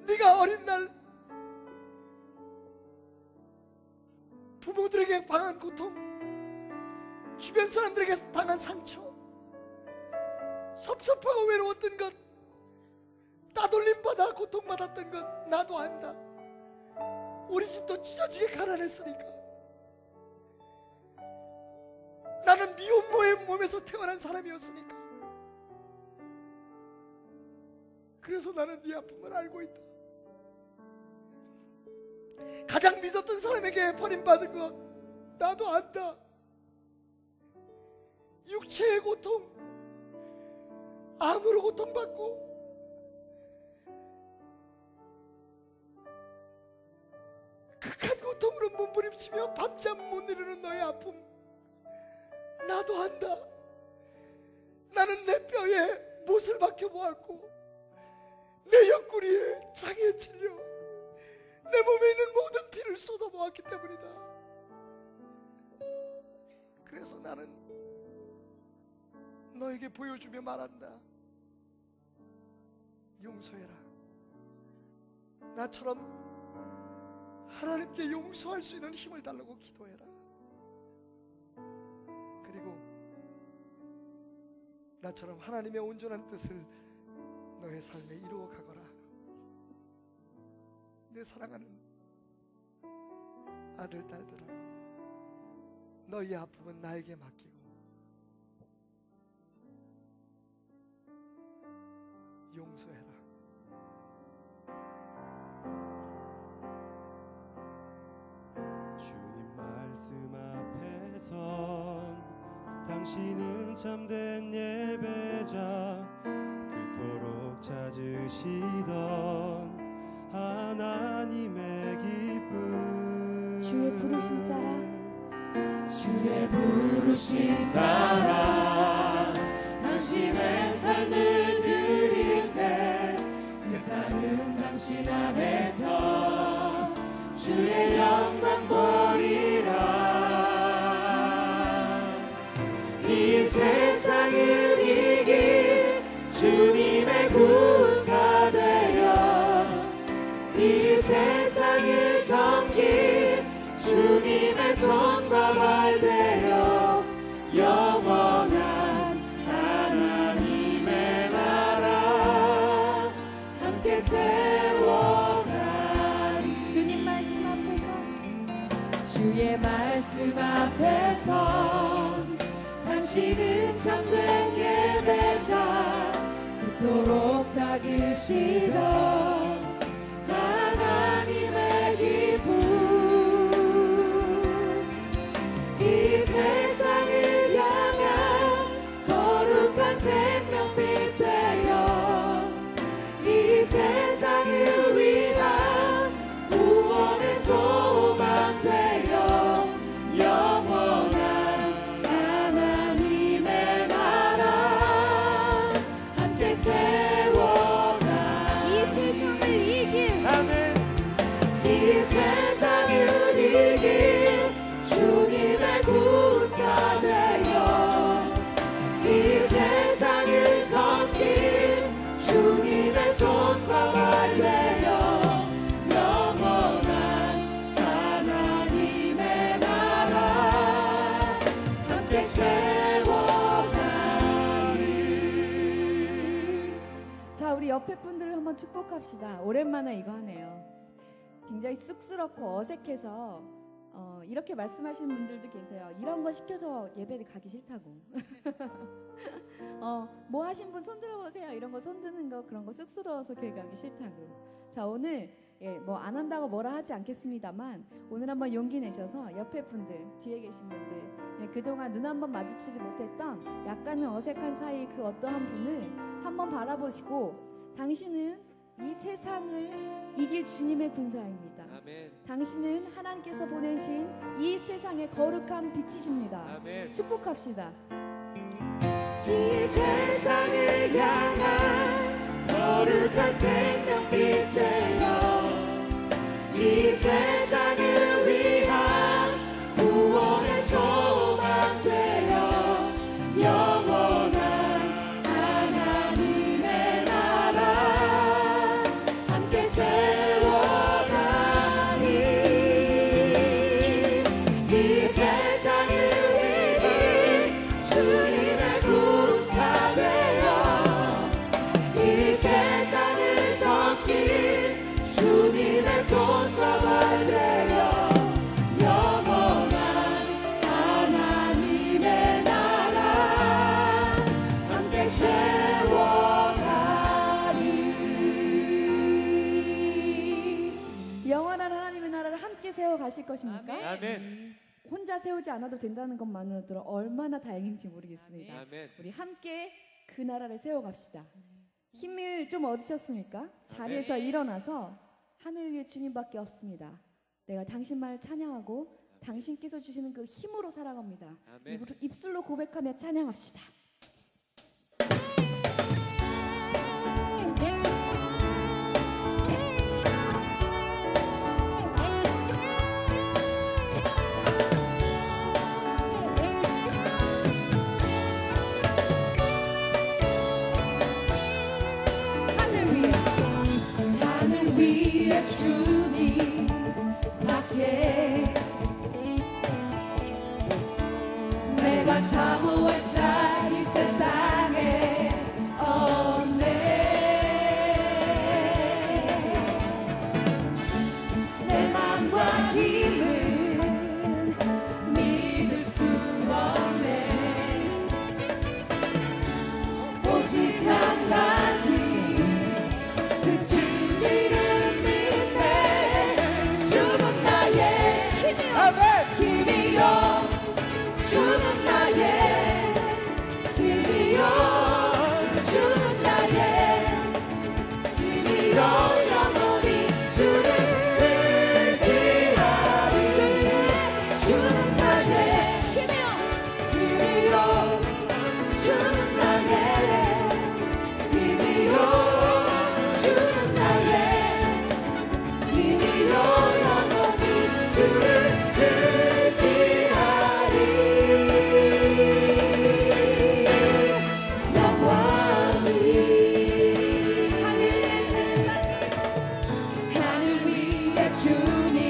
[SPEAKER 1] 네가 어린 날 부모들에게 당한 고통, 주변 사람들에게 당한 상처, 섭섭하고 외로웠던 것, 따돌림받아 고통받았던 것 나도 안다. 우리 집도 찢어지게 가난했으니까. 나는 미혼모의 몸에서 태어난 사람이었으니까. 그래서 나는 네 아픔을 알고 있다. 가장 믿었던 사람에게 버림받은 것 나도 안다. 육체의 고통, 암으로 고통받고 극한 고통으로 몸부림치며 밤잠 못 이루는 너의 아픔 나도 안다. 나는 내 뼈에 못을 박혀 보았고 내 옆구리에 창에 찔려 내 몸에 있는 모든 피를 쏟아 보았기 때문이다. 그래서 나는 너에게 보여주며 말한다. 용서해라. 나처럼 하나님께 용서할 수 있는 힘을 달라고 기도해라. 그리고 나처럼 하나님의 온전한 뜻을 너의 삶에 이루어 가거라. 내 사랑하는 아들, 딸들아, 너희 아픔은 나에게 맡기고 용서해라.
[SPEAKER 2] 주님 말씀 앞에선 당신은 참된 예배자, 그토록 찾으시던 하나님의 기쁨.
[SPEAKER 3] 주의 부르심 따라,
[SPEAKER 4] 주의 부르심 따라 당신의 삶을 드릴 때 세상은 당신 안에서 주의 영광 보리라. 이 세상을 이길 주님의 구사 되어 이 세상을 섬길 주님의 손과 발 되어 영원한 하나님의 나라 함께 세워가리.
[SPEAKER 3] 주님 말씀 앞에서,
[SPEAKER 4] 주의 말씀 앞에서 당신은 참된 예배자, 그토록 찾으시던 하나님의 기쁨. 이 세상을 향한 거룩한 생명빛 되어 이 세상을 위한 구원의 소망 되어 영원한 하나님의 나라 함께 세워가.
[SPEAKER 3] 이 우리 옆에 분들을 한번 축복합시다. 오랜만에 이거 하네요. 굉장히 쑥스럽고 어색해서 이렇게 말씀하시는 분들도 계세요. 이런 거 시켜서 예배를 가기 싫다고. 뭐 하신 분 손 들어보세요. 이런 거 손 드는 거 그런 거 쑥스러워서 교회 가기 싫다고. 자, 오늘 뭐 안 한다고 뭐라 하지 않겠습니다만 오늘 한번 용기 내셔서 옆에 분들, 뒤에 계신 분들, 그동안 눈 한번 마주치지 못했던 약간은 어색한 사이 그 어떠한 분을 한번 바라보시고, 당신은 이 세상을 이길 주님의 군사입니다.
[SPEAKER 5] 아멘.
[SPEAKER 3] 당신은 하나님께서 보내신 이 세상의 거룩한 빛이십니다.
[SPEAKER 5] 아멘.
[SPEAKER 3] 축복합시다.
[SPEAKER 4] 이 세상을 향한 거룩한 생명빛 되어 이 세상을 위한 구원의 소망 되어 영원한 하나님의 나라 함께 세워가니 이 세상을 이길 주님의 군사 되어 이 세상을 섬길 주님의 손과 발 되어 영원한 하나님의 나라 함께 세워가리.
[SPEAKER 3] 영원한 하나님의 나라를 함께 세워 가실 것입니까?
[SPEAKER 5] 아멘.
[SPEAKER 3] 혼자 세우지 않아도 된다는 것만으로도 얼마나 다행인지 모르겠습니다.
[SPEAKER 5] 아멘.
[SPEAKER 3] 우리 함께 그 나라를 세워갑시다. 힘을 좀 얻으셨습니까? 자리에서 일어나서 하늘 위에 주님밖에 없습니다. 내가 당신만을 찬양하고 당신께서 주시는 그 힘으로 살아갑니다.
[SPEAKER 5] 아멘.
[SPEAKER 3] 입술로 고백하며 찬양합시다.
[SPEAKER 4] 하늘 위에 주님 밖에 내가 사모할 자 이 세상에 없네. 내 맘과 힘은 믿을 수 없네. 오직 한 가지 그 진리를 믿네. 주는 나의 힘이요 주는 나의 힘이요 주는 나의 힘이요 영원히 주를 의지하리. 주는 나의 힘이요 주는 나의 힘이요 주는 나의 힘이요 영원히 주를 의지하리. 영원히 하늘 위에 주님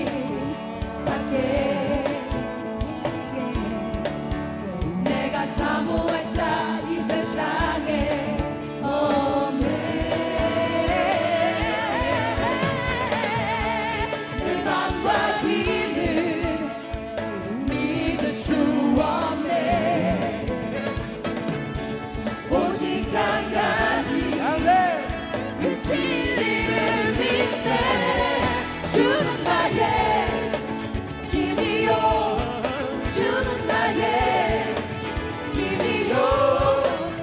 [SPEAKER 4] 밖에 내가 사모할 자 이 세상에 없네. 내 맘과 힘은 믿을 수 없네. 오직 한 가지 그 진리를 믿네. 주는 나의 힘이요 주는 나의 힘이요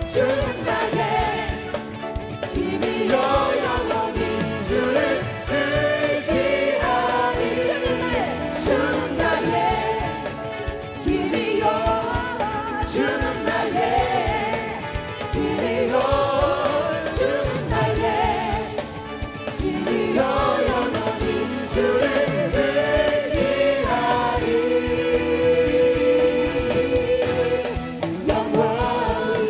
[SPEAKER 4] 주는 나의 힘이요 영원히 주를 의지하리. 주는 나의 힘이요 주는 나의 힘이요 주는 나의 힘이요 영원히 주를 의지하리. 영원히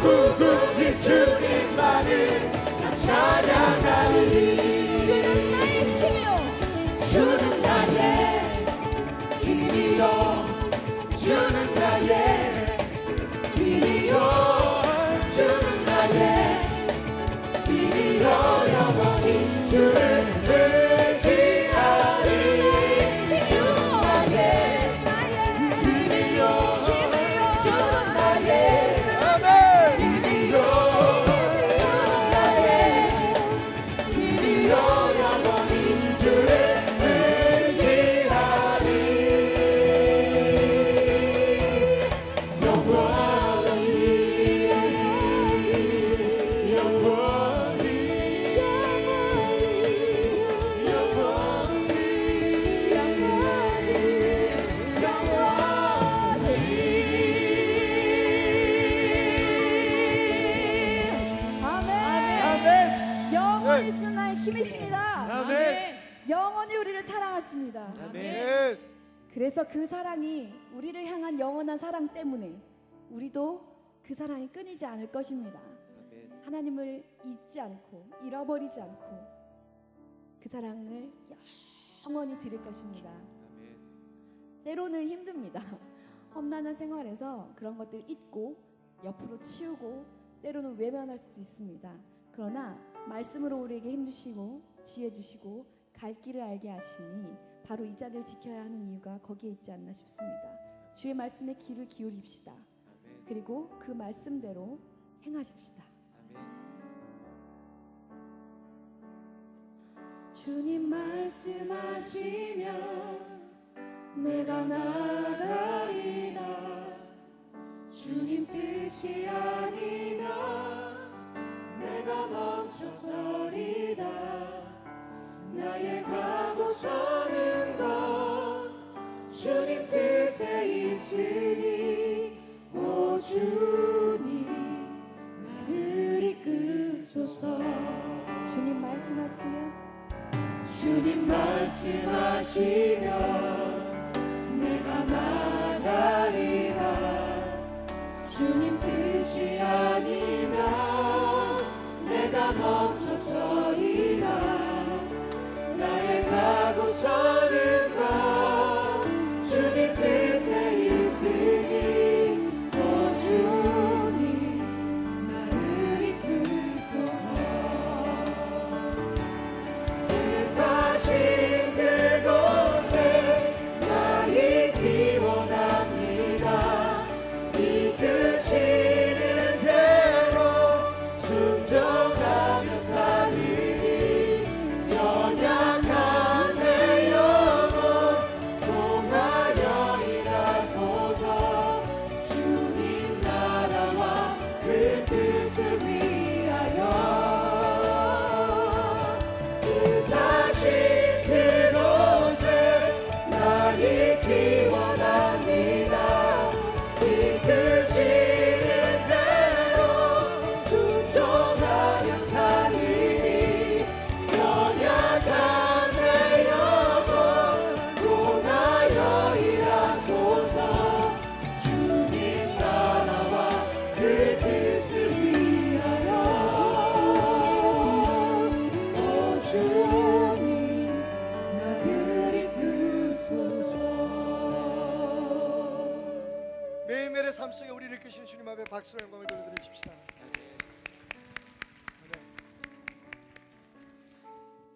[SPEAKER 4] 무궁히 주님만을 난 찬양하리. 주는 나의 힘이요 주는 나의 힘이요 주는 나의 힘이요 주는 나의 힘이요 영원히 주를
[SPEAKER 3] 주 나의 힘이십니다.
[SPEAKER 1] 아멘.
[SPEAKER 3] 영원히 우리를 사랑하십니다.
[SPEAKER 1] 아멘.
[SPEAKER 3] 그래서 그 사랑이 우리를 향한 영원한 사랑 때문에 우리도 그 사랑이 끊이지 않을 것입니다. 하나님을 잊지 않고 잃어버리지 않고 그 사랑을 영원히 드릴 것입니다. 때로는 힘듭니다. 험난한 생활에서 그런 것들 잊고 옆으로 치우고 때로는 외면할 수도 있습니다. 그러나 말씀으로 우리에게 힘주시고 지혜 주시고 갈 길을 알게 하시니 바로 이 자리를 지켜야 하는 이유가 거기에 있지 않나 싶습니다. 주의 말씀에 귀를 기울입시다. 그리고 그 말씀대로 행하십시다.
[SPEAKER 4] 주님 말씀하시면 내가 나가리다. 주님 뜻이 아니면 내가 멈춰서리다. 나의 가고 서는 곳 주님 뜻에 있으니 오 주님 나를 이끄소서.
[SPEAKER 3] 주님 말씀하시면
[SPEAKER 4] 주님 말씀하시면 내가 나가리다. 주님 뜻이 아니면 내가 멈춰서리라. 나의 가고 서는 곳 주님 뜻에 있으니 오 주님 나를 이끄소서. 뜻하신 그곳에 나 있기 원합니다. 이끄시는 대로 순종하며 살리니 연약한 내 영혼 통하여 일하소서. 주님 나라와 그 뜻을 위하여 뜻하신 그곳에 나 있기 원합니다. 이끄시는 대로 순종하며 살리니 연약한 내 영혼 통하여 일하소서. 주님 나라와 그 뜻을 위하여 오 주님 나를 이끄소서.
[SPEAKER 1] 매일매일의 삶 속에 우리를 이끄시는 주님 앞에 박수와 영광을 돌려드리십시다. 아멘.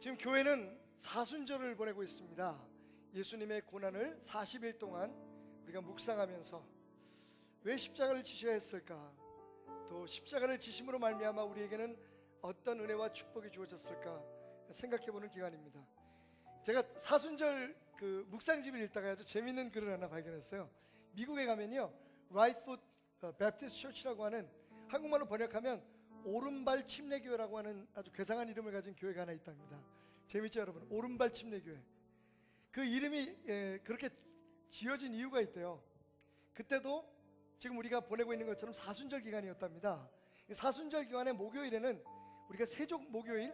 [SPEAKER 1] 지금 교회는 사순절을 보내고 있습니다. 예수님의 고난을 40일 동안 우리가 묵상하면서 왜 십자가를 지셔야 했을까? 또 십자가를 지심으로 말미암아 우리에게는 어떤 은혜와 축복이 주어졌을까 생각해보는 기간입니다. 제가 사순절 그 묵상집을 읽다가 아주 재밌는 글을 하나 발견했어요. 미국에 가면요, Right Foot Baptist Church라고 하는, 한국말로 번역하면 오른발 침례교회라고 하는 아주 괴상한 이름을 가진 교회가 하나 있답니다. 재밌죠 여러분? 오른발 침례교회. 그 이름이 그렇게 지어진 이유가 있대요. 그때도 지금 우리가 보내고 있는 것처럼 사순절 기간이었답니다. 사순절 기간의 목요일에는 우리가 세족 목요일,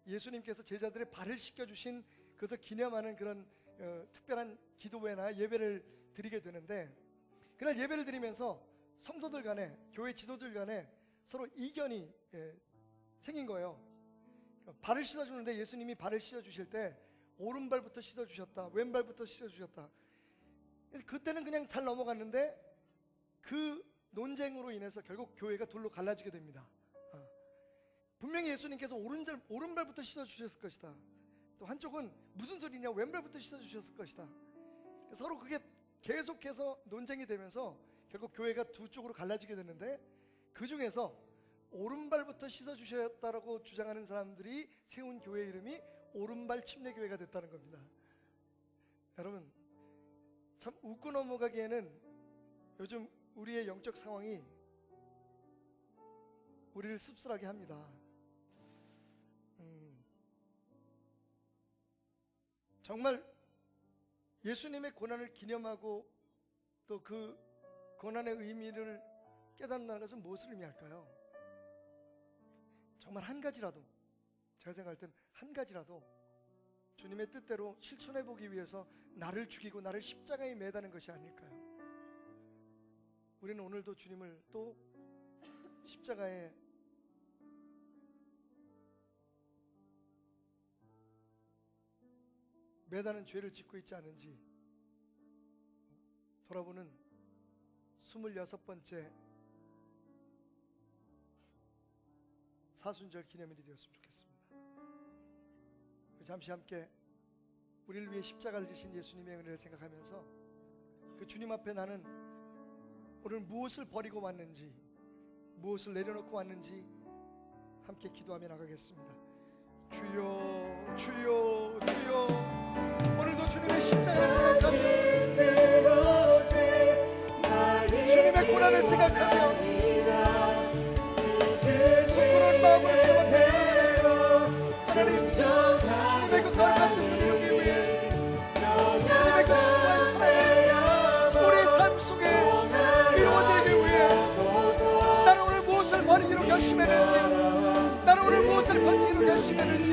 [SPEAKER 1] 예수님께서 제자들의 발을 씻겨주신 그것을 기념하는 그런 특별한 기도회나 예배를 드리게 되는데, 그날 예배를 드리면서 성도들 간에, 교회 지도들 간에 서로 이견이 생긴 거예요. 발을 씻어주는데 예수님이 발을 씻어주실 때 오른발부터 씻어주셨다, 왼발부터 씻어주셨다. 그래서 그때는 그냥 잘 넘어갔는데 그 논쟁으로 인해서 결국 교회가 둘로 갈라지게 됩니다. 분명히 예수님께서 오른발부터 씻어주셨을 것이다. 또 한쪽은 무슨 소리냐, 왼발부터 씻어주셨을 것이다. 서로 그게 계속해서 논쟁이 되면서 결국 교회가 두 쪽으로 갈라지게 됐는데, 그 중에서 오른발부터 씻어주셨다라고 주장하는 사람들이 세운 교회 이름이 오른발 침례교회가 됐다는 겁니다. 여러분, 참 웃고 넘어가기에는 요즘 우리의 영적 상황이 우리를 씁쓸하게 합니다. 정말 예수님의 고난을 기념하고 또 그 고난의 의미를 깨닫는다는 것은 무엇을 의미할까요? 정말 한 가지라도, 제가 생각할 땐 한 가지라도 주님의 뜻대로 실천해 보기 위해서 나를 죽이고 나를 십자가에 매다는 것이 아닐까요? 우리는 오늘도 주님을 또 십자가에 매다는 죄를 짓고 있지 않은지 돌아보는 26번째 사순절 기념일이 되었으면 좋겠습니다. 잠시 함께 우리를 위해 십자가를 지신 예수님의 은혜를 생각하면서 그 주님 앞에 나는 오늘 무엇을 버리고 왔는지, 무엇을 내려놓고 왔는지 함께 기도하며 나가겠습니다. 주여, 주여, 주여. 오늘도 주님의 십자가를 생각하며 주님의 고난을 생각하며 부끄러운 마음으로 주님 앞에 하나님, 주님의 그 거룩한 뜻을 이루기 위해 주님의 그 수고한 사랑을 우리의 삶 속에 이루어지기 위해 나는 오늘 무엇을 버리기로 결심했는지, 나는 오늘 무엇을 건지기로 결심했는지,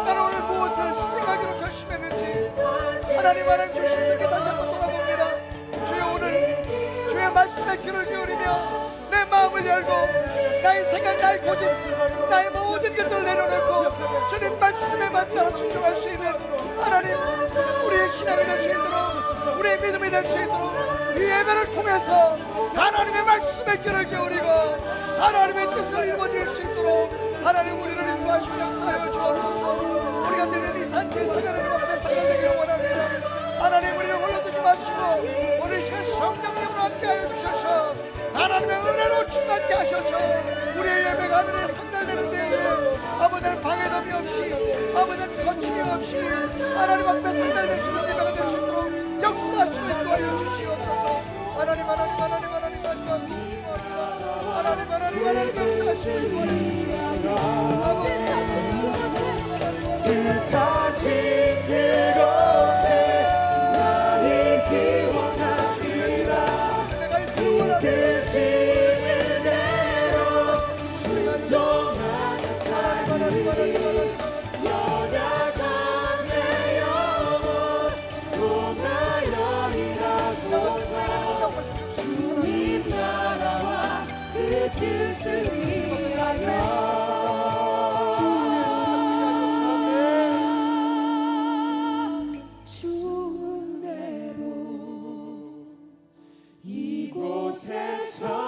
[SPEAKER 1] 나는 오늘 무엇을 희생하기로 결심했는지 하나님 하나님 주신 분께 다시 한번 돌아봅니다. 주여, 오늘 주의 말씀에 귀를 기울이며 내 마음을 열고 나의 생각, 나의 고집, 나의 모든 것들을 내려놓고 주님 말씀에만 따라 순종할 수 있는 하나님, 우리의 신앙이 될 수 있도록, 우리의 믿음이 될 수 있도록 이 예배를 통해서 하나님의 말씀에 귀를 기울이고 하나님의 뜻을 이루어질 수 있도록 하나님 우리를 인도하시고 역사하여 주옵소서. 우리가 드리는 이 산길 생활을 앞에 살려내기를 원합니다. 하나님, 우리를 홀려두지 마시고 오늘 이 시간 성령님으로 함께하여 주셔서 하나님의 은혜로 충만케 하셔서 우리의 예배가 하늘에 상달되는 데에 아버지는 방해됨이 없이, 아버지는 거침이 없이 하나님 앞에 상달될 수 있는 예배가 될 수 있도록 역사하시고 인도하여 주시옵소서. 하나님, 하나님, 하나님, 하나님, 하나님, 하나님, 하나님, 하나님, 역사하시고 인도하여 주시옵소서. 아버지,
[SPEAKER 4] 뜻하신 그곳에 나 있기 원합니다. 이끄시는 대로 순종하는 삶, 연약한 내 영혼 통하여 일하소서. 주님 나라와 그 뜻을 위하여 이곳에서